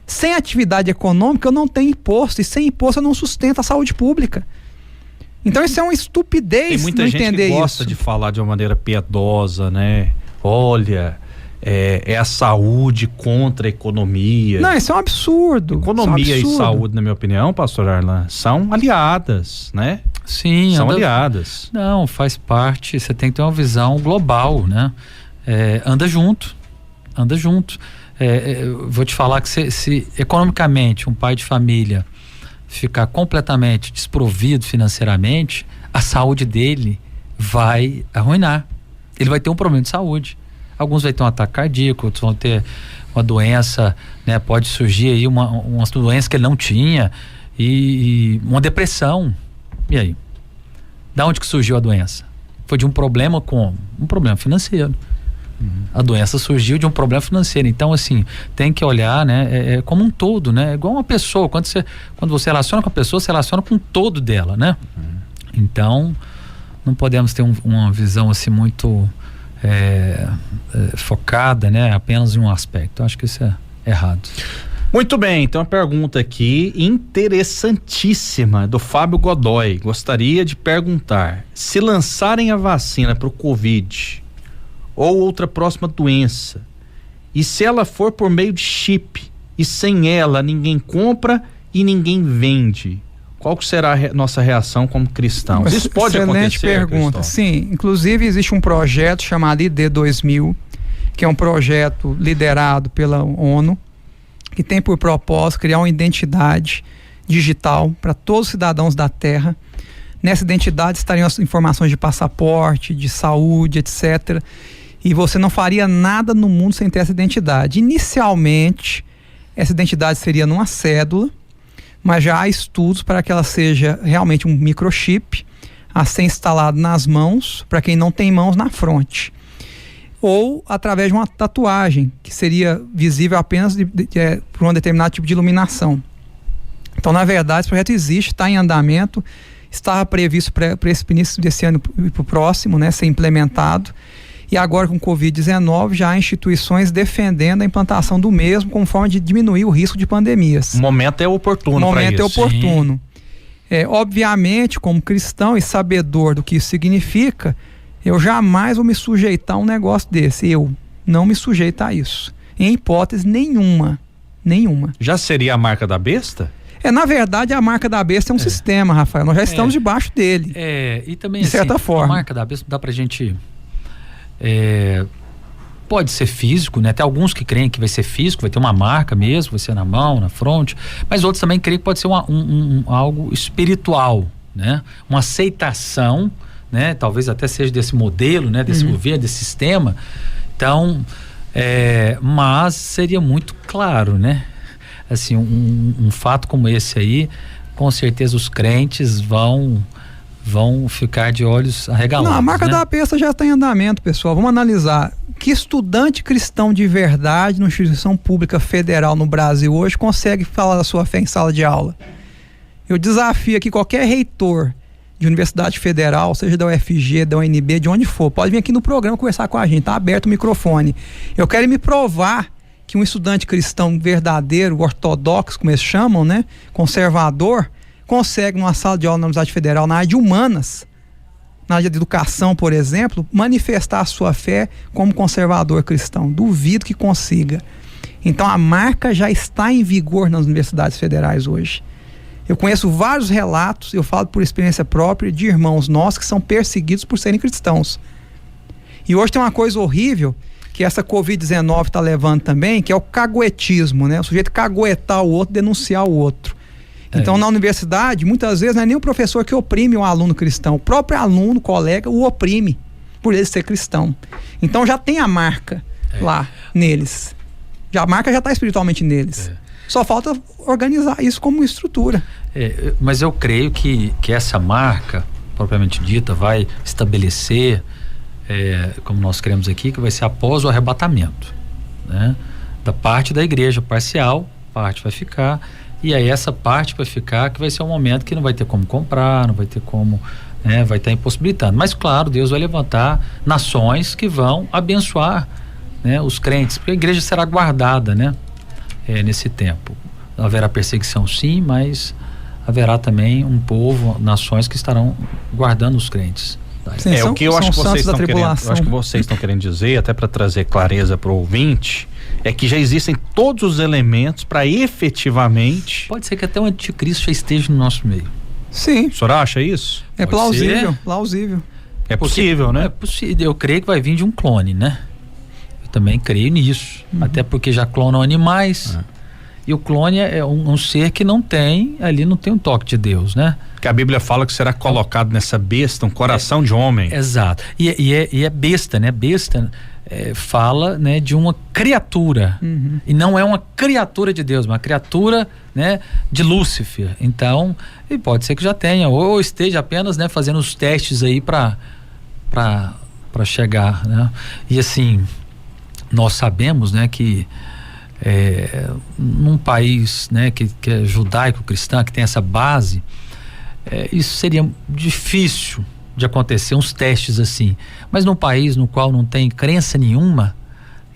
Sem atividade econômica eu não tenho imposto. E sem imposto eu não sustento a saúde pública. Então isso é uma estupidez. Tem muita gente que gosta de falar de uma maneira piedosa, né? Olha, é a saúde contra a economia. Não, isso é um absurdo. Economia e saúde, na minha opinião, pastor Arlan, são aliadas, né? Sim. São aliadas. Não, faz parte, você tem que ter uma visão global, né? Anda junto. Vou te falar que se economicamente um pai de família ficar completamente desprovido financeiramente, a saúde dele vai arruinar. Ele vai ter um problema de saúde. Alguns vão ter um ataque cardíaco, outros vão ter uma doença, né? Pode surgir aí uma doença que ele não tinha e uma depressão. E aí? Da onde que surgiu a doença? Foi de um problema um problema financeiro. A doença surgiu de um problema financeiro. Então, assim, tem que olhar, né? Como um todo, né? Igual uma pessoa. Quando você relaciona com a pessoa, você relaciona com o todo dela, né? Então, não podemos ter uma visão assim muito focada, né? Apenas em um aspecto. Eu acho que isso é errado. Muito bem, então a pergunta aqui interessantíssima do Fábio Godoy. Gostaria de perguntar: se lançarem a vacina para o Covid ou outra próxima doença, e se ela for por meio de chip e sem ela ninguém compra e ninguém vende, qual que será a nossa reação como cristãos? Isso pode acontecer? Excelente pergunta. Cristão? Sim, inclusive existe um projeto chamado ID 2000, que é um projeto liderado pela ONU, que tem por propósito criar uma identidade digital para todos os cidadãos da Terra. Nessa identidade estariam as informações de passaporte, de saúde, etc. E você não faria nada no mundo sem ter essa identidade. Inicialmente, essa identidade seria numa cédula, mas já há estudos para que ela seja realmente um microchip a ser instalado nas mãos, para quem não tem mãos, na fronte. Ou através de uma tatuagem, que seria visível apenas por um determinado tipo de iluminação. Então, na verdade, esse projeto existe, está em andamento, estava previsto para esse início desse ano e para o próximo, né, ser implementado. E agora, com o Covid-19, já há instituições defendendo a implantação do mesmo como forma de diminuir o risco de pandemias. O momento é oportuno para isso. O momento é oportuno. Obviamente, como cristão e sabedor do que isso significa, eu jamais vou me sujeitar a um negócio desse. Eu não me sujeito a isso. Em hipótese nenhuma. Nenhuma. Já seria a marca da besta? Na verdade, a marca da besta é um sistema, Rafael. Nós já estamos debaixo dele. E também, de certa forma. A marca da besta dá pra gente... pode ser físico, né? Tem alguns que creem que vai ser físico, vai ter uma marca mesmo, vai ser na mão, na fronte, mas outros também creem que pode ser algo espiritual, né? Uma aceitação, né? Talvez até seja desse modelo, né? Desse governo, desse sistema. Então, mas seria muito claro, né? Assim, um fato como esse aí, com certeza os crentes vão ficar de olhos arregalados. Não, a marca, né? da besta já está em andamento, pessoal. Vamos analisar. Que estudante cristão de verdade numa instituição pública federal no Brasil hoje consegue falar da sua fé em sala de aula? Eu desafio aqui qualquer reitor de universidade federal, seja da UFG, da UNB, de onde for, pode vir aqui no programa conversar com a gente, tá aberto o microfone. Eu quero me provar que um estudante cristão verdadeiro, ortodoxo, como eles chamam, né, conservador, consegue numa sala de aula na Universidade Federal, na área de humanas, na área de educação, por exemplo, manifestar a sua fé como conservador cristão. Duvido que consiga. Então a marca já está em vigor nas universidades federais hoje. Eu conheço vários relatos, eu falo por experiência própria, de irmãos nossos que são perseguidos por serem cristãos. E hoje tem uma coisa horrível que essa Covid-19 está levando também, que é o caguetismo, né? O sujeito caguetar o outro, denunciar o outro. Então, na universidade, muitas vezes não é nem o professor que oprime o aluno cristão. O próprio aluno, colega, o oprime por ele ser cristão. Então, já tem a marca lá neles. A marca já está espiritualmente neles. Só falta organizar isso como estrutura. Mas eu creio que essa marca, propriamente dita, vai estabelecer como nós cremos aqui, que vai ser após o arrebatamento, né? Da parte da igreja parcial, parte vai ficar, e aí essa parte vai ficar, que vai ser um momento que não vai ter como comprar, não vai ter como, né? Vai estar impossibilitando, mas claro, Deus vai levantar nações que vão abençoar, né? Os crentes, porque a igreja será guardada, né? Nesse tempo, haverá perseguição sim, mas haverá também um povo, nações que estarão guardando os crentes. Sim, o que eu acho que vocês estão querendo dizer, até para trazer clareza para o ouvinte, é que já existem todos os elementos para efetivamente... Pode ser que até o anticristo já esteja no nosso meio. Sim. O senhor acha isso? É plausível, plausível. É possível, né? É possível, eu creio que vai vir de um clone, né? Eu também creio nisso, até porque já clonam animais, e o clone é um ser que não tem um toque de Deus, né? Que a Bíblia fala que será colocado nessa besta um coração de homem. Exato. E é besta, né? Besta fala, né, de uma criatura. E não é uma criatura de Deus, uma criatura, né, de Lúcifer. Então, e pode ser que já tenha, ou esteja apenas, né, fazendo os testes aí para chegar, né? E assim, nós sabemos, né, que num país, né, que é judaico-cristão, que tem essa base, isso seria difícil de acontecer, uns testes assim, mas num país no qual não tem crença nenhuma,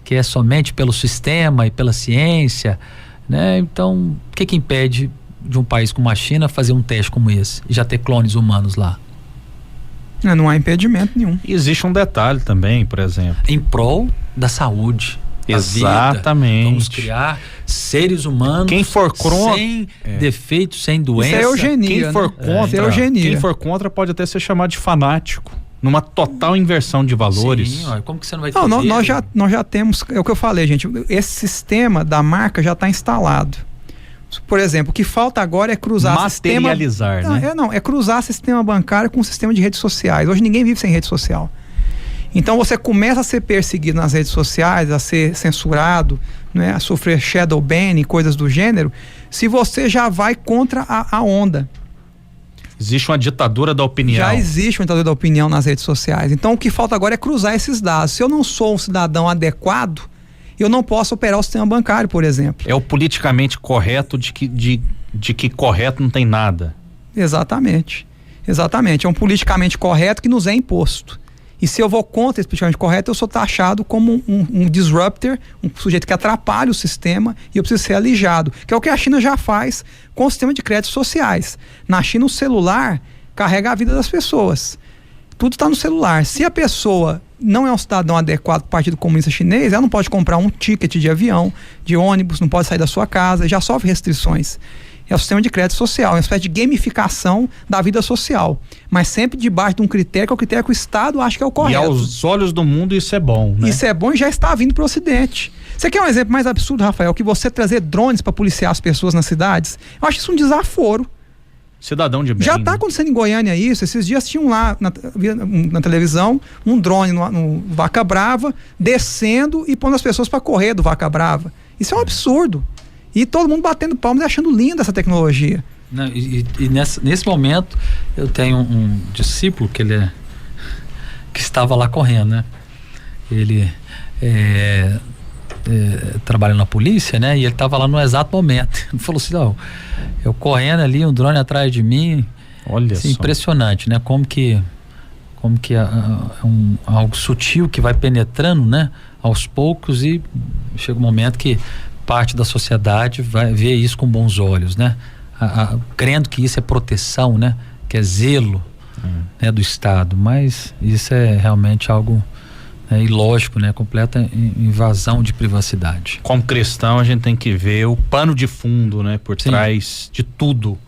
que é somente pelo sistema e pela ciência, né? Então, o que impede de um país como a China fazer um teste como esse e já ter clones humanos lá? Não há impedimento nenhum. Existe um detalhe também, por exemplo, em prol da saúde. Exatamente. Vamos criar seres humanos. Quem for sem defeitos, sem doença. Isso é eugenia. Quem for contra, quem for contra pode até ser chamado de fanático, numa total inversão de valores. Sim, ó, como que você não vai ter? Nós já temos, é o que eu falei, gente, esse sistema da marca já está instalado. Por exemplo, o que falta agora é cruzar materializar, né? É cruzar sistema bancário com o sistema de redes sociais. Hoje ninguém vive sem rede social. Então você começa a ser perseguido nas redes sociais, a ser censurado, né, a sofrer shadow ban e coisas do gênero, se você já vai contra a onda. Existe uma ditadura da opinião. Já existe uma ditadura da opinião nas redes sociais. Então o que falta agora é cruzar esses dados. Se eu não sou um cidadão adequado, eu não posso operar o sistema bancário, por exemplo. É o politicamente correto de que correto não tem nada. Exatamente. É um politicamente correto que nos é imposto. E se eu vou contra esse politicamente correto, eu sou taxado como um disruptor, um sujeito que atrapalha o sistema, e eu preciso ser alijado, que é o que a China já faz com o sistema de créditos sociais. Na China, o celular carrega a vida das pessoas. Tudo está no celular. Se a pessoa não é um cidadão adequado para o Partido Comunista Chinês, ela não pode comprar um ticket de avião, de ônibus, não pode sair da sua casa, já sofre restrições. É o sistema de crédito social, é uma espécie de gamificação da vida social, mas sempre debaixo de um critério, que é o critério que o Estado acha que é o correto. E aos olhos do mundo isso é bom, né? Isso é bom e já está vindo para o Ocidente. Você quer um exemplo mais absurdo, Rafael, que você trazer drones para policiar as pessoas nas cidades? Eu acho isso um desaforo. Cidadão de bem. Já está acontecendo em Goiânia isso. Esses dias tinham lá na televisão um drone no Vaca Brava descendo e pondo as pessoas para correr do Vaca Brava. Isso é um absurdo. E todo mundo batendo palmas e achando linda essa tecnologia. Não, e nesse momento eu tenho um discípulo que estava lá correndo, né? Ele trabalha na polícia, né? E ele estava lá no exato momento. Ele falou assim, eu correndo ali, um drone atrás de mim. Olha assim, só. Impressionante, né? Como que é algo sutil que vai penetrando, né? Aos poucos, e chega um momento que parte da sociedade vai ver isso com bons olhos, né? Crendo que isso é proteção, né? Que é zelo, né, do Estado, mas isso é realmente algo ilógico, né? Completa invasão de privacidade. Como cristão, a gente tem que ver o pano de fundo, né? Por trás de tudo.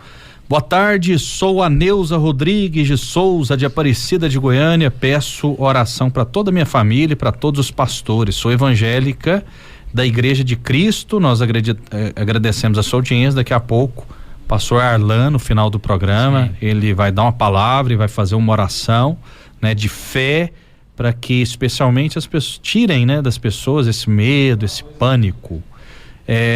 Boa tarde, sou a Neuza Rodrigues de Souza, de Aparecida de Goiânia. Peço oração para toda a minha família e para todos os pastores. Sou evangélica da Igreja de Cristo. Nós agradecemos a sua audiência. Daqui a pouco, pastor Arlan, no final do programa, ele vai dar uma palavra e vai fazer uma oração, né, de fé, para que especialmente as pessoas tirem, né, das pessoas esse medo, esse pânico.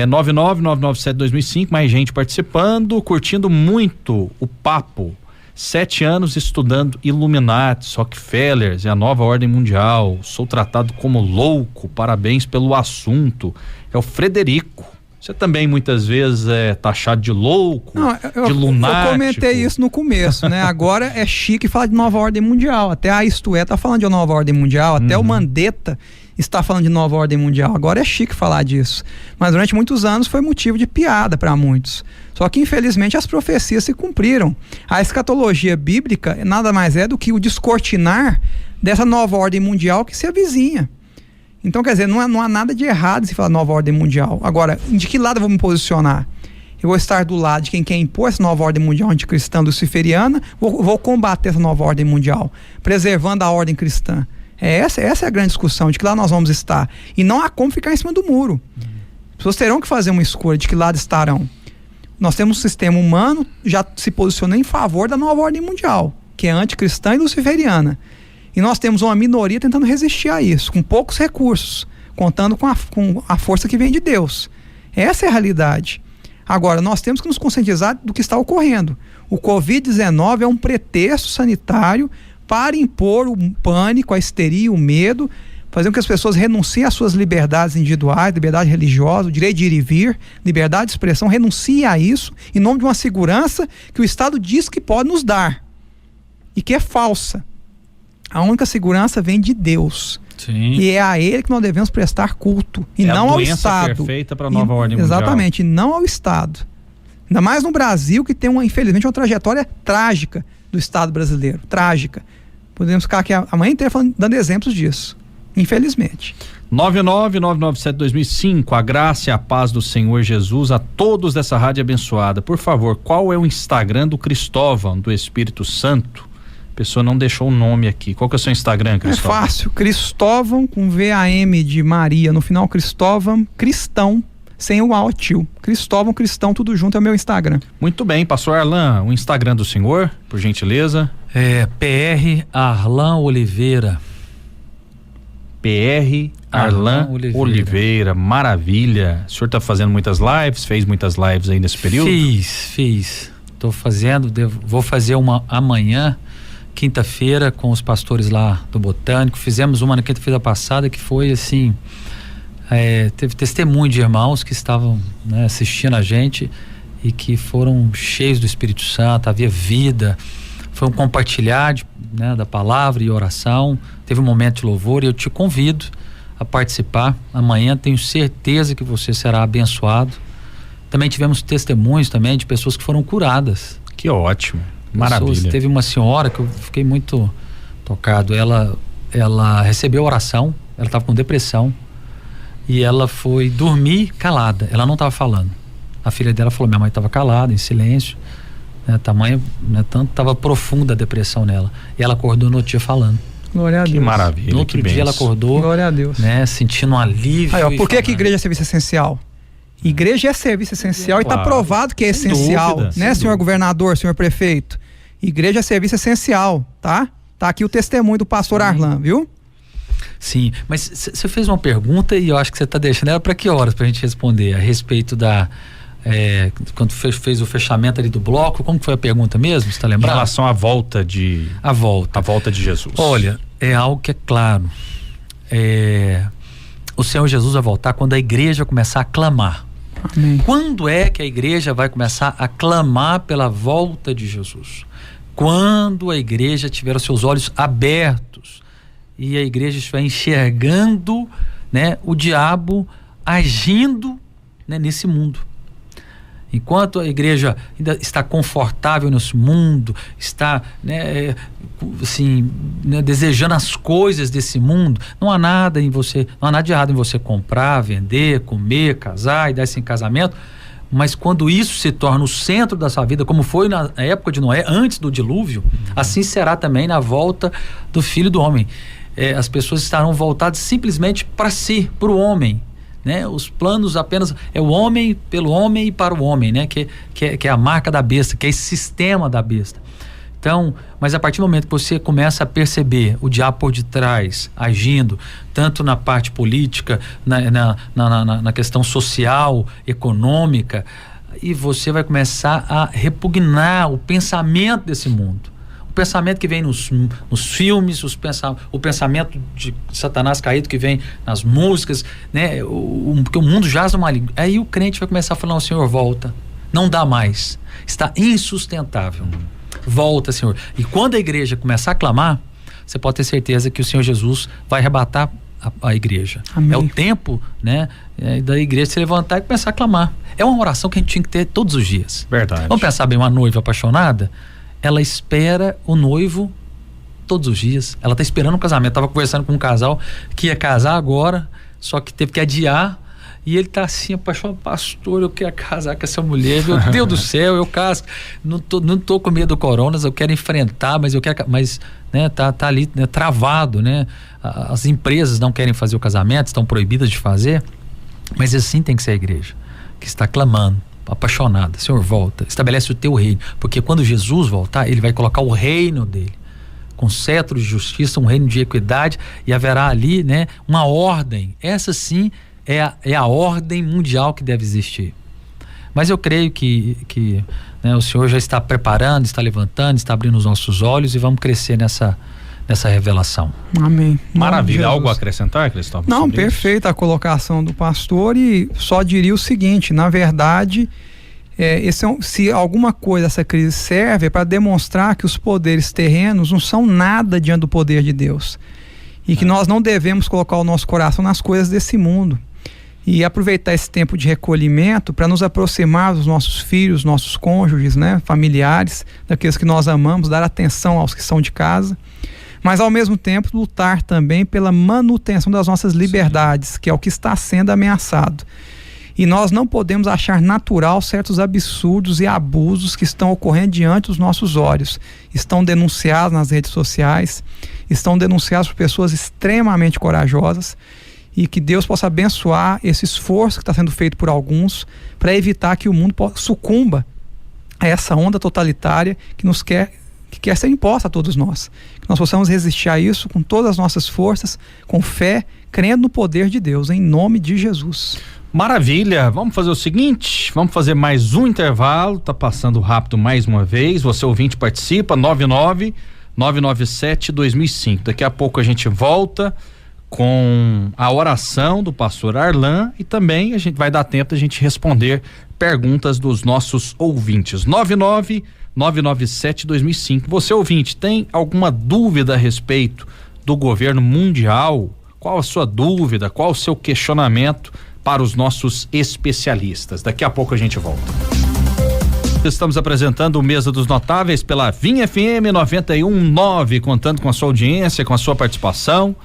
99997-2005, mais gente participando, curtindo muito o papo. 7 anos estudando Illuminati, Rockefeller e a nova ordem mundial. Sou tratado como louco, parabéns pelo assunto. É o Frederico. Você também muitas vezes é taxado de louco, de lunático. Eu comentei isso no começo, né? Agora é chique falar de nova ordem mundial. Até a Isto É tá falando de nova ordem mundial, até o Mandetta está falando de nova ordem mundial. Agora é chique falar disso. Mas durante muitos anos foi motivo de piada para muitos. Só que infelizmente as profecias se cumpriram. A escatologia bíblica nada mais é do que o descortinar dessa nova ordem mundial que se avizinha. Então, quer dizer, não há nada de errado se falar nova ordem mundial. Agora, de que lado eu vou me posicionar? Eu vou estar do lado de quem quer impor essa nova ordem mundial anticristã luciferiana, vou combater essa nova ordem mundial, preservando a ordem cristã. Essa é a grande discussão, de que lado nós vamos estar. E não há como ficar em cima do muro. As pessoas terão que fazer uma escolha de que lado estarão. Nós temos um sistema humano já se posicionando em favor da nova ordem mundial, que é anticristã e luciferiana. E nós temos uma minoria tentando resistir a isso, com poucos recursos, contando com a força que vem de Deus. Essa é a realidade. Agora, nós temos que nos conscientizar do que está ocorrendo. O Covid-19 é um pretexto sanitário para impor o pânico, a histeria, o medo, fazer com que as pessoas renunciem às suas liberdades individuais, liberdade religiosa, o direito de ir e vir, liberdade de expressão, renunciem a isso em nome de uma segurança que o Estado diz que pode nos dar e que é falsa. A única segurança vem de Deus. Sim. E é a Ele que nós devemos prestar culto. E não ao Estado. Perfeita para a nova ordem mundial. Exatamente, e não ao Estado. Ainda mais no Brasil, que tem, infelizmente, uma trajetória trágica do Estado brasileiro. Trágica. Podemos ficar aqui a manhã inteira dando exemplos disso. Infelizmente. 99997-2005. A graça e a paz do Senhor Jesus a todos dessa rádio abençoada. Por favor, qual é o Instagram do Cristóvão, do Espírito Santo? A pessoa não deixou o nome aqui. Qual que é o seu Instagram, Cristóvão? É fácil, Cristóvão com VAM de Maria, no final Cristóvão, cristão, sem o A, o tio. Cristóvão, cristão, tudo junto é o meu Instagram. Muito bem, pastor Arlan, o Instagram do senhor, por gentileza. É PR Arlan Oliveira. PR Arlan Oliveira, maravilha. O senhor está fazendo muitas lives, fez muitas lives aí nesse período? Fiz. Estou fazendo, vou fazer uma amanhã, quinta-feira, com os pastores lá do Botânico. Fizemos uma na quinta-feira passada que foi assim, teve testemunho de irmãos que estavam, né, assistindo a gente e que foram cheios do Espírito Santo, havia vida, foi um compartilhar da palavra e oração, teve um momento de louvor, e eu te convido a participar. Amanhã tenho certeza que você será abençoado. Também tivemos testemunhos também de pessoas que foram curadas. Que ótimo. Maravilha. Teve uma senhora que eu fiquei muito tocado. Ela recebeu oração, ela estava com depressão e ela foi dormir calada. Ela não estava falando. A filha dela falou: minha mãe estava calada, em silêncio. Tanto estava profunda a depressão nela. E ela acordou no outro dia falando. Glória a Deus. Que maravilha. No outro dia ela acordou. Glória a Deus. Sentindo um alívio. Aí, por que a igreja é serviço essencial? Igreja é serviço essencial, claro. E está provado que é essencial, dúvida, né, senhor governador, senhor prefeito? Igreja é serviço essencial, tá? Tá aqui o testemunho do pastor Arlan, viu? Sim, mas você fez uma pergunta e eu acho que você está deixando ela para que horas pra gente responder? A respeito da... quando fez o fechamento ali do bloco, como que foi a pergunta mesmo? Você tá lembrado? Em relação à volta de... A volta de Jesus. Olha, é algo que é claro. O Senhor Jesus vai voltar quando a igreja começar a clamar. Amém. Quando é que a igreja vai começar a clamar pela volta de Jesus? Quando a igreja tiver os seus olhos abertos e a igreja estiver enxergando, né, o diabo agindo, né, nesse mundo. Enquanto a igreja ainda está confortável nesse mundo, está, né, desejando as coisas desse mundo, não há nada de errado em você comprar, vender, comer, casar e dar esse casamento, mas quando isso se torna o centro da sua vida, como foi na época de Noé, antes do dilúvio, assim será também na volta do Filho do Homem. As pessoas estarão voltadas simplesmente para si, para o homem. Né? Os planos apenas é o homem, pelo homem e para o homem, né? Que é a marca da besta, que é esse sistema da besta. Então, mas a partir do momento que você começa a perceber o diabo por detrás, agindo, tanto na parte política, na questão social, econômica, e você vai começar a repugnar o pensamento desse mundo. O pensamento que vem nos filmes, o pensamento de Satanás caído que vem nas músicas, né? Porque o mundo jaz no maligno. Aí o crente vai começar a falar: o Senhor, volta, não dá mais, está insustentável, volta, Senhor. E quando a igreja começar a clamar, você pode ter certeza que o Senhor Jesus vai arrebatar a igreja. Amém. É o tempo, né, da igreja se levantar e começar a clamar. É uma oração que a gente tinha que ter todos os dias. Verdade. Vamos pensar bem, uma noiva apaixonada, ela espera o noivo todos os dias. Ela está esperando o casamento. Estava conversando com um casal que ia casar agora, só que teve que adiar. E ele tá assim, apaixonado: pastor, eu quero casar com essa mulher, meu Deus do céu, eu caso, não tô com medo do coronas, eu quero enfrentar, mas né, tá ali, né, travado, né? As empresas não querem fazer o casamento, estão proibidas de fazer, mas assim tem que ser a igreja, que está clamando, apaixonada: Senhor, volta, estabelece o teu reino, porque quando Jesus voltar, ele vai colocar o reino dele, com cetro de justiça, um reino de equidade, e haverá ali, né, uma ordem. Essa sim é a ordem mundial que deve existir. Mas eu creio que né, o Senhor já está preparando, está levantando, está abrindo os nossos olhos, e vamos crescer nessa revelação. Amém. Maravilha. Algo a acrescentar, Cristóvão? Não, perfeita a colocação do pastor, e só diria o seguinte: na verdade, se alguma coisa essa crise serve, é para demonstrar que os poderes terrenos não são nada diante do poder de Deus, e que nós não devemos colocar o nosso coração nas coisas desse mundo, e aproveitar esse tempo de recolhimento para nos aproximar dos nossos filhos, nossos cônjuges, né, familiares, daqueles que nós amamos, dar atenção aos que são de casa, mas ao mesmo tempo lutar também pela manutenção das nossas liberdades, que é o que está sendo ameaçado. E nós não podemos achar natural certos absurdos e abusos que estão ocorrendo diante dos nossos olhos. Estão denunciados nas redes sociais, estão denunciados por pessoas extremamente corajosas, e que Deus possa abençoar esse esforço que está sendo feito por alguns para evitar que o mundo sucumba a essa onda totalitária que quer ser imposta a todos nós. Que nós possamos resistir a isso com todas as nossas forças, com fé, crendo no poder de Deus, em nome de Jesus. Maravilha, vamos fazer o seguinte, vamos fazer mais um intervalo, tá passando rápido mais uma vez, você ouvinte participa, 99-997-2005, daqui a pouco a gente volta com a oração do pastor Arlan, e também a gente vai dar tempo de a gente responder perguntas dos nossos ouvintes. 99-997-2005. Você, ouvinte, tem alguma dúvida a respeito do governo mundial? Qual a sua dúvida? Qual o seu questionamento para os nossos especialistas? Daqui a pouco a gente volta. Estamos apresentando o Mesa dos Notáveis pela Vinha FM 91.9, contando com a sua audiência, com a sua participação.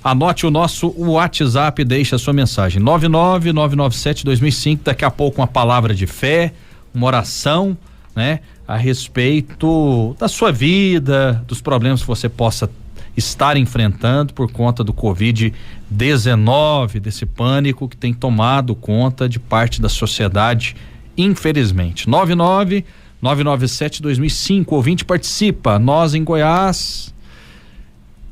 Anote o nosso WhatsApp, deixe a sua mensagem, 99-997-2005. Daqui a pouco uma palavra de fé, uma oração, né, a respeito da sua vida, dos problemas que você possa estar enfrentando por conta do Covid-19, desse pânico que tem tomado conta de parte da sociedade, infelizmente. 99-997-2005, ouvinte participa. Nós em Goiás,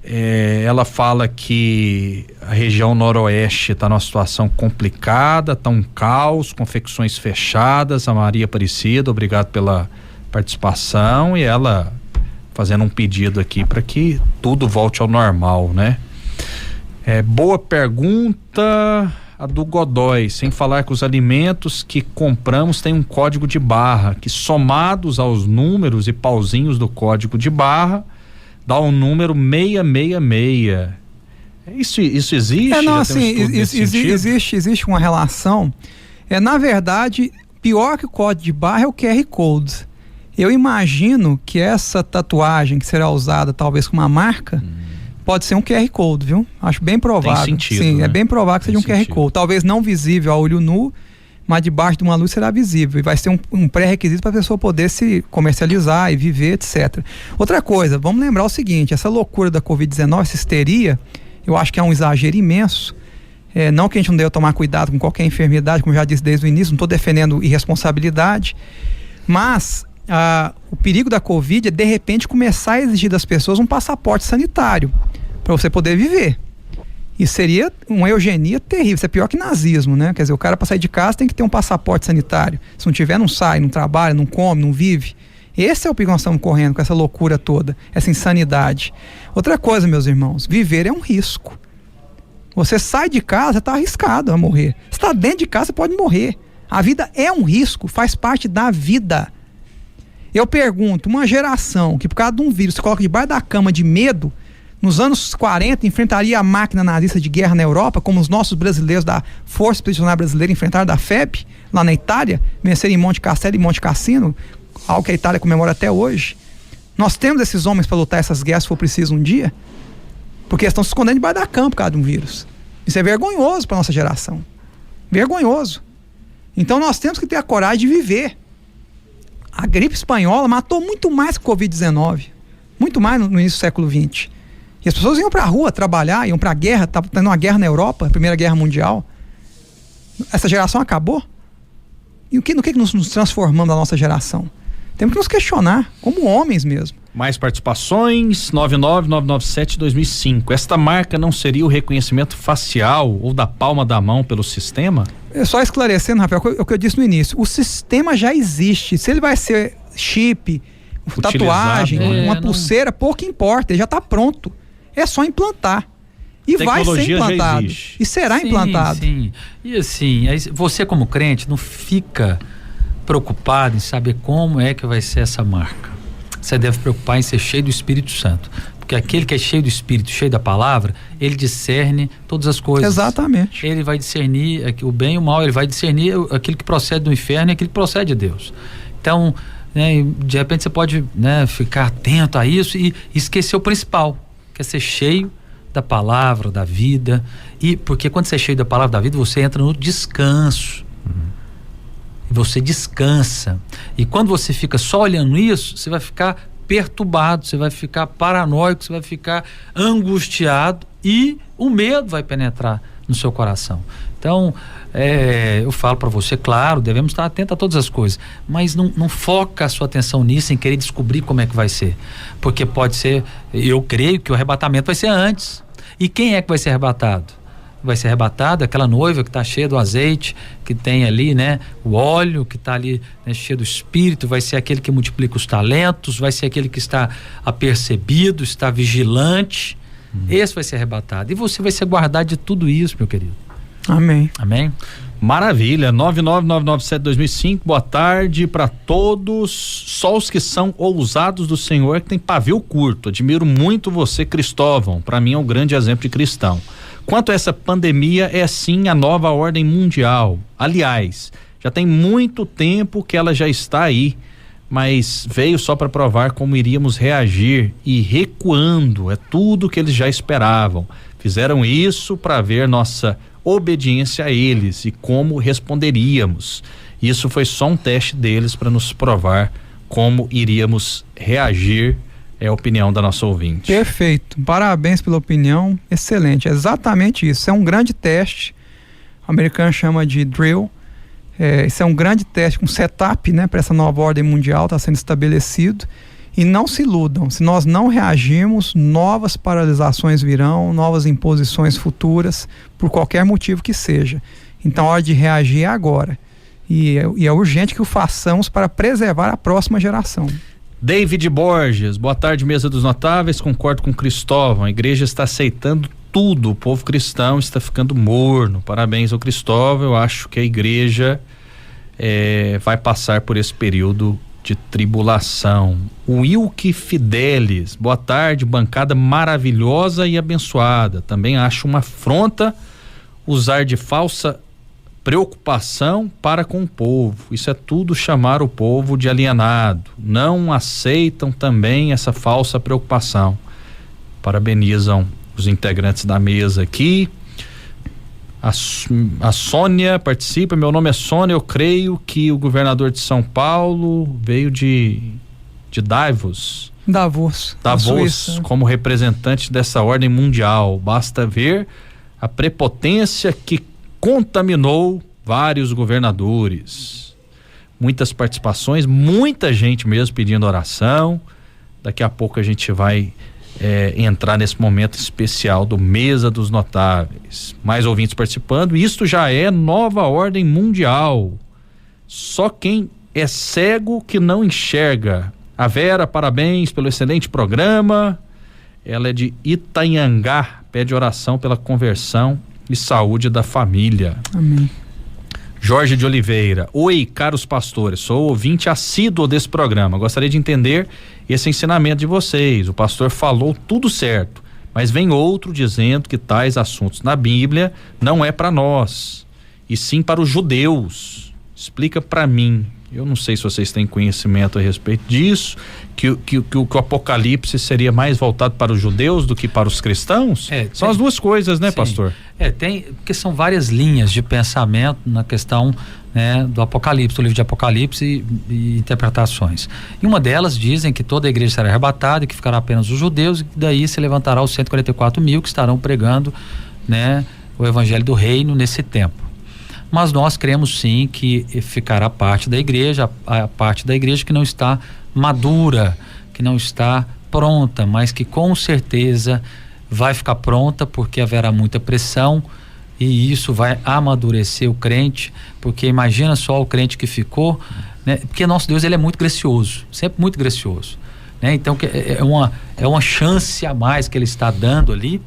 ela fala que a região noroeste está numa situação complicada, está um caos, confecções fechadas. A Maria Aparecida, obrigado pela participação, e ela fazendo um pedido aqui para que tudo volte ao normal, né? Boa pergunta a do Godoy, sem falar que os alimentos que compramos têm um código de barra, que somados aos números e pauzinhos do código de barra dá um número 666. Isso existe? Não, assim, existe uma relação. Na verdade, pior que o código de barra é o QR Code. Eu imagino que essa tatuagem que será usada talvez com uma marca pode ser um QR Code, viu? Acho bem provável. Tem sentido, sim, né? É bem provável que seja um QR Code. Talvez não visível a olho nu, mas debaixo de uma luz será visível, e vai ser um pré-requisito para a pessoa poder se comercializar e viver, etc. Outra coisa, vamos lembrar o seguinte: essa loucura da Covid-19, essa histeria, eu acho que é um exagero imenso. Não que a gente não deva tomar cuidado com qualquer enfermidade, como já disse desde o início, não estou defendendo irresponsabilidade, mas o perigo da Covid é de repente começar a exigir das pessoas um passaporte sanitário para você poder viver. E seria uma eugenia terrível, isso é pior que nazismo, né? Quer dizer, o cara para sair de casa tem que ter um passaporte sanitário. Se não tiver, não sai, não trabalha, não come, não vive. Esse é o perigo que nós estamos correndo com essa loucura toda, essa insanidade. Outra coisa, meus irmãos, viver é um risco. Você sai de casa, você está arriscado a morrer. Você está dentro de casa, você pode morrer. A vida é um risco, faz parte da vida. Eu pergunto, uma geração que por causa de um vírus se coloca debaixo da cama de medo, nos anos 40 enfrentaria a máquina nazista de guerra na Europa, como os nossos brasileiros da Força Expedicionária Brasileira enfrentaram da FEB, lá na Itália, venceram em Monte Castelo e Monte Cassino, algo que a Itália comemora até hoje. Nós temos esses homens para lutar essas guerras se for preciso um dia, porque eles estão se escondendo debaixo da cama por causa de um vírus. Isso é vergonhoso para nossa geração. Vergonhoso. Então nós temos que ter a coragem de viver. A gripe espanhola matou muito mais que o Covid-19. Muito mais no início do século XX. E as pessoas iam para a rua trabalhar, iam para a guerra, estava tendo uma guerra na Europa, a Primeira Guerra Mundial. Essa geração acabou? E no que nos transformamos da nossa geração? Temos que nos questionar, como homens mesmo. Mais participações, 99997-2005. Esta marca não seria o reconhecimento facial ou da palma da mão pelo sistema? Só esclarecendo, Rafael, o que eu disse no início. O sistema já existe. Se ele vai ser chip, tatuagem, uma pulseira, pouco importa, ele já está pronto. É só implantar. E vai ser implantado. E será implantado. Sim. E assim, você como crente não fica preocupado em saber como é que vai ser essa marca. Você deve preocupar em ser cheio do Espírito Santo. Porque aquele que é cheio do Espírito, cheio da palavra, ele discerne todas as coisas. Exatamente. Ele vai discernir o bem e o mal, ele vai discernir aquilo que procede do inferno e aquilo que procede de Deus. Então, né, de repente você pode, né, ficar atento a isso e esquecer o principal, que é ser cheio da palavra, da vida. E porque quando você é cheio da palavra, da vida, você entra no descanso. E você descansa. E quando você fica só olhando isso, você vai ficar perturbado, você vai ficar paranoico, você vai ficar angustiado e o medo vai penetrar no seu coração. Então, eu falo para você, claro, devemos estar atentos a todas as coisas, mas não foca a sua atenção nisso, em querer descobrir como é que vai ser, porque pode ser, eu creio que o arrebatamento vai ser antes. E quem é que vai ser arrebatado? Vai ser arrebatada aquela noiva que está cheia do azeite, que tem ali, né, o óleo, que está ali, né, cheio do Espírito, vai ser aquele que multiplica os talentos, vai ser aquele que está apercebido, está vigilante. Esse vai ser arrebatado. E você vai ser guardado de tudo isso, meu querido. Amém. Amém? Maravilha. 99997-2005. Boa tarde para todos. Só os que são ousados do Senhor que tem pavio curto. Admiro muito você, Cristóvão. Para mim é um grande exemplo de cristão. Quanto a essa pandemia, é sim a nova ordem mundial. Aliás, já tem muito tempo que ela já está aí, mas veio só para provar como iríamos reagir e recuando. É tudo que eles já esperavam. Fizeram isso para ver nossa obediência a eles e como responderíamos. Isso foi só um teste deles para nos provar como iríamos reagir. É a opinião da nossa ouvinte. Perfeito, parabéns pela opinião, excelente, é exatamente isso, é um grande teste, o americano chama de drill, isso é um grande teste, um setup, né, para essa nova ordem mundial, está sendo estabelecido, e não se iludam, se nós não reagirmos, novas paralisações virão, novas imposições futuras, por qualquer motivo que seja. Então a hora de reagir é agora, e é urgente que o façamos para preservar a próxima geração. David Borges, boa tarde, mesa dos notáveis, concordo com Cristóvão, a igreja está aceitando tudo, o povo cristão está ficando morno, parabéns ao Cristóvão, eu acho que a igreja vai passar por esse período de tribulação. O Wilke Fidelis, boa tarde, bancada maravilhosa e abençoada, também acho uma afronta usar de falsa preocupação para com o povo, isso é tudo chamar o povo de alienado, não aceitam também essa falsa preocupação. Parabenizam os integrantes da mesa aqui. A Sônia participa, meu nome é Sônia, eu creio que o governador de São Paulo veio de Davos, como representante dessa ordem mundial, basta ver a prepotência que contaminou vários governadores. Muitas participações, muita gente mesmo pedindo oração. Daqui a pouco a gente vai entrar nesse momento especial do Mesa dos Notáveis. Mais ouvintes participando. Isto já é nova ordem mundial. Só quem é cego que não enxerga. A Vera, parabéns pelo excelente programa. Ela é de Itanhangá, pede oração pela conversão e saúde da família. Amém. Jorge de Oliveira: oi, caros pastores, sou ouvinte assíduo desse programa, gostaria de entender esse ensinamento de vocês. O pastor falou tudo certo, mas vem outro dizendo que tais assuntos na Bíblia não é para nós, e sim para os judeus. Explica para mim. Eu não sei se vocês têm conhecimento a respeito disso, que o Apocalipse seria mais voltado para os judeus do que para os cristãos? São as duas coisas, né, sim, pastor? Porque são várias linhas de pensamento na questão, né, do Apocalipse, do livro de Apocalipse e interpretações. E uma delas dizem que toda a igreja será arrebatada e que ficará apenas os judeus, e daí se levantará os 144 mil que estarão pregando, né, o evangelho do reino nesse tempo. Mas nós cremos sim que ficará parte da igreja, a parte da igreja que não está madura, que não está pronta, mas que com certeza vai ficar pronta, porque haverá muita pressão e isso vai amadurecer o crente, porque imagina só o crente que ficou, né? Porque nosso Deus, ele é muito gracioso, sempre muito gracioso, né? Então é uma chance a mais que ele está dando ali.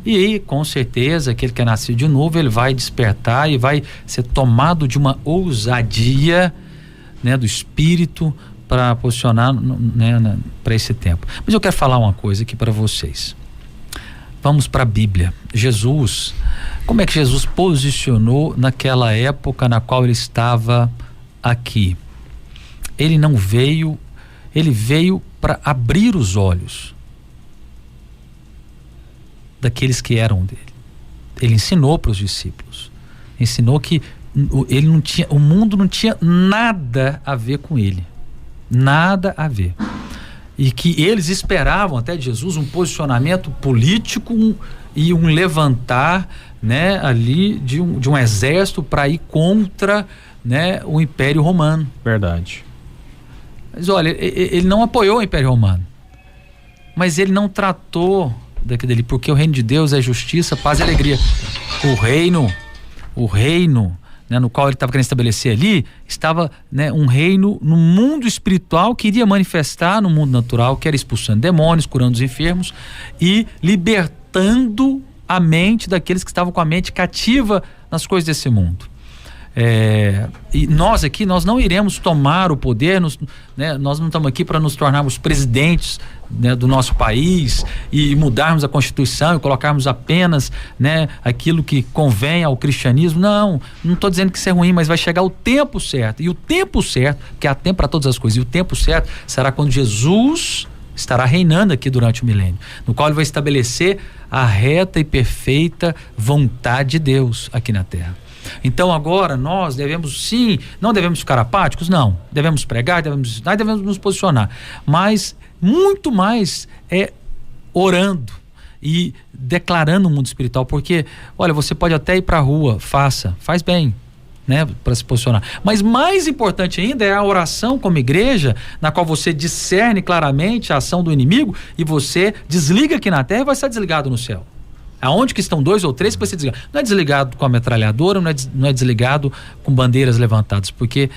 E aí, com certeza, aquele que é nascido de novo, ele vai despertar e vai ser tomado de uma ousadia, né, do Espírito para posicionar, né, para esse tempo. Mas eu quero falar uma coisa aqui para vocês. Vamos para a Bíblia. Jesus, como é que Jesus posicionou naquela época na qual ele estava aqui? Ele não veio, ele veio para abrir os olhos daqueles que eram dele. Ele ensinou para os discípulos, ensinou que o mundo não tinha nada a ver com ele, nada a ver, e que eles esperavam até de Jesus um posicionamento político e um levantar, né, ali de um exército para ir contra, né, o Império Romano. Verdade. Mas olha, ele não apoiou o Império Romano, mas ele não tratou dele, porque o reino de Deus é justiça, paz e alegria. O reino, né, no qual ele estava querendo estabelecer ali, estava, né, um reino no mundo espiritual que iria manifestar no mundo natural, que era expulsando demônios, curando os enfermos e libertando a mente daqueles que estavam com a mente cativa nas coisas desse mundo. E nós aqui, nós não iremos tomar o poder, né, nós não estamos aqui para nos tornarmos presidentes, né, do nosso país e mudarmos a Constituição e colocarmos apenas, né, aquilo que convém ao cristianismo. Não estou dizendo que isso é ruim, mas vai chegar o tempo certo, e o tempo certo, porque há tempo para todas as coisas, e o tempo certo será quando Jesus estará reinando aqui durante o milênio, no qual ele vai estabelecer a reta e perfeita vontade de Deus aqui na terra. Então agora nós devemos, sim, não devemos ficar apáticos, não, devemos pregar, devemos ensinar, devemos nos posicionar, mas muito mais orando e declarando o mundo espiritual, porque olha, você pode até ir para a rua, faz bem, né, para se posicionar, mas mais importante ainda é a oração como igreja, na qual você discerne claramente a ação do inimigo e você desliga aqui na terra e vai ser desligado no céu. Aonde que estão 2 ou 3 que vai ser desligado. Não é desligado com a metralhadora, não é desligado com bandeiras levantadas, porque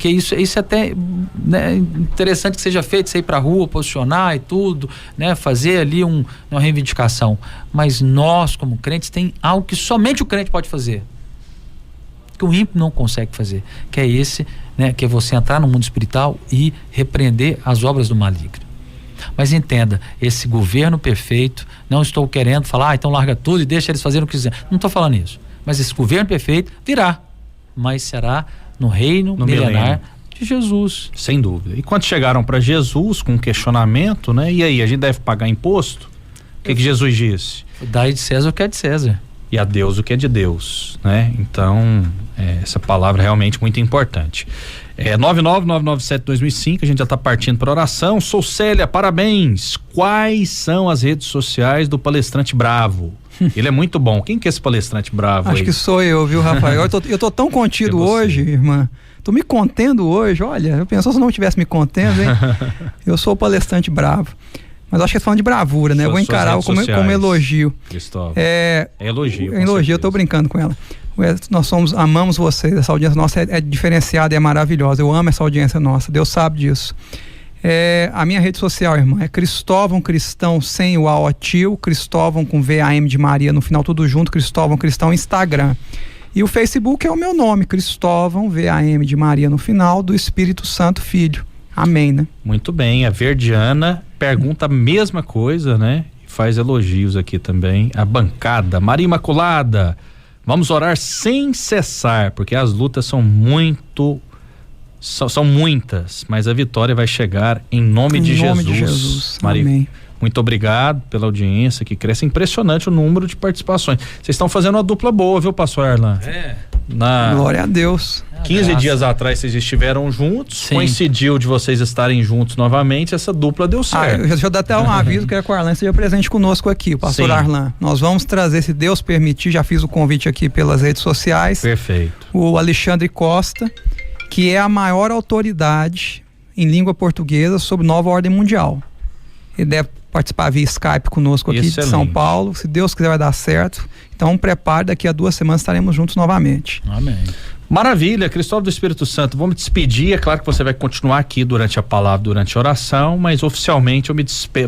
isso é até, né, interessante que seja feito, sair para a rua, posicionar e tudo, né, fazer ali uma reivindicação. Mas nós, como crentes, tem algo que somente o crente pode fazer, que o ímpio não consegue fazer, que é esse, né, que é você entrar no mundo espiritual e repreender as obras do maligno. Mas entenda, esse governo perfeito, não estou querendo falar, então larga tudo e deixa eles fazerem o que quiser. Não estou falando isso. Mas esse governo perfeito virá, mas será no reino milenar de Jesus. Sem dúvida. E quando chegaram para Jesus com questionamento, né? E aí, a gente deve pagar imposto? O que Jesus disse? Dai de César o que é de César. E a Deus o que é de Deus, né? Então, essa palavra é realmente muito importante. 99997-2005, a gente já está partindo para oração. Sou Célia, parabéns. Quais são as redes sociais do Palestrante Bravo? Ele é muito bom. Quem que é esse Palestrante Bravo? Acho que sou eu, viu, Rafael? Eu tô tão contido hoje, irmã. Tô me contendo hoje, olha, eu pensou se não tivesse me contendo, hein? Eu sou o Palestrante Bravo. Mas acho que é falando de bravura, né? Eu vou encarar como elogio. Cristóvão. É elogio. É elogio, eu tô brincando com ela. Nós amamos vocês, essa audiência nossa é diferenciada e é maravilhosa. Eu amo essa audiência nossa, Deus sabe disso. A minha rede social, irmã, é Cristóvão Cristão sem o A tio, Cristóvão com VAM de Maria no final, tudo junto, Cristóvão Cristão Instagram. E o Facebook é o meu nome, Cristóvão, VAM de Maria no final, do Espírito Santo Filho. Amém, né? Muito bem, a Verdiana pergunta a mesma coisa, né? Faz elogios aqui também. A bancada, Maria Imaculada, vamos orar sem cessar, porque as lutas são muitas, mas a vitória vai chegar em nome de Jesus. Maria, amém. Muito obrigado pela audiência que cresce. Impressionante o número de participações. Vocês estão fazendo uma dupla boa, viu, pastor Arlan? Glória a Deus. 15 dias atrás vocês estiveram juntos. Sim. Coincidiu de vocês estarem juntos novamente, essa dupla deu certo. Deixa eu dar até um aviso, que o Arlan seja presente conosco aqui, o pastor Sim. Arlan. Nós vamos trazer, se Deus permitir, já fiz o convite aqui pelas redes sociais. Perfeito. O Alexandre Costa, que é a maior autoridade em língua portuguesa sobre nova ordem mundial. Ele deve participar via Skype conosco aqui de São Paulo. Se Deus quiser, vai dar certo. Então, prepare, daqui a 2 semanas estaremos juntos novamente. Amém. Maravilha, Cristóvão do Espírito Santo, vou me despedir. É claro que você vai continuar aqui durante a palavra, durante a oração, mas oficialmente eu me despeço.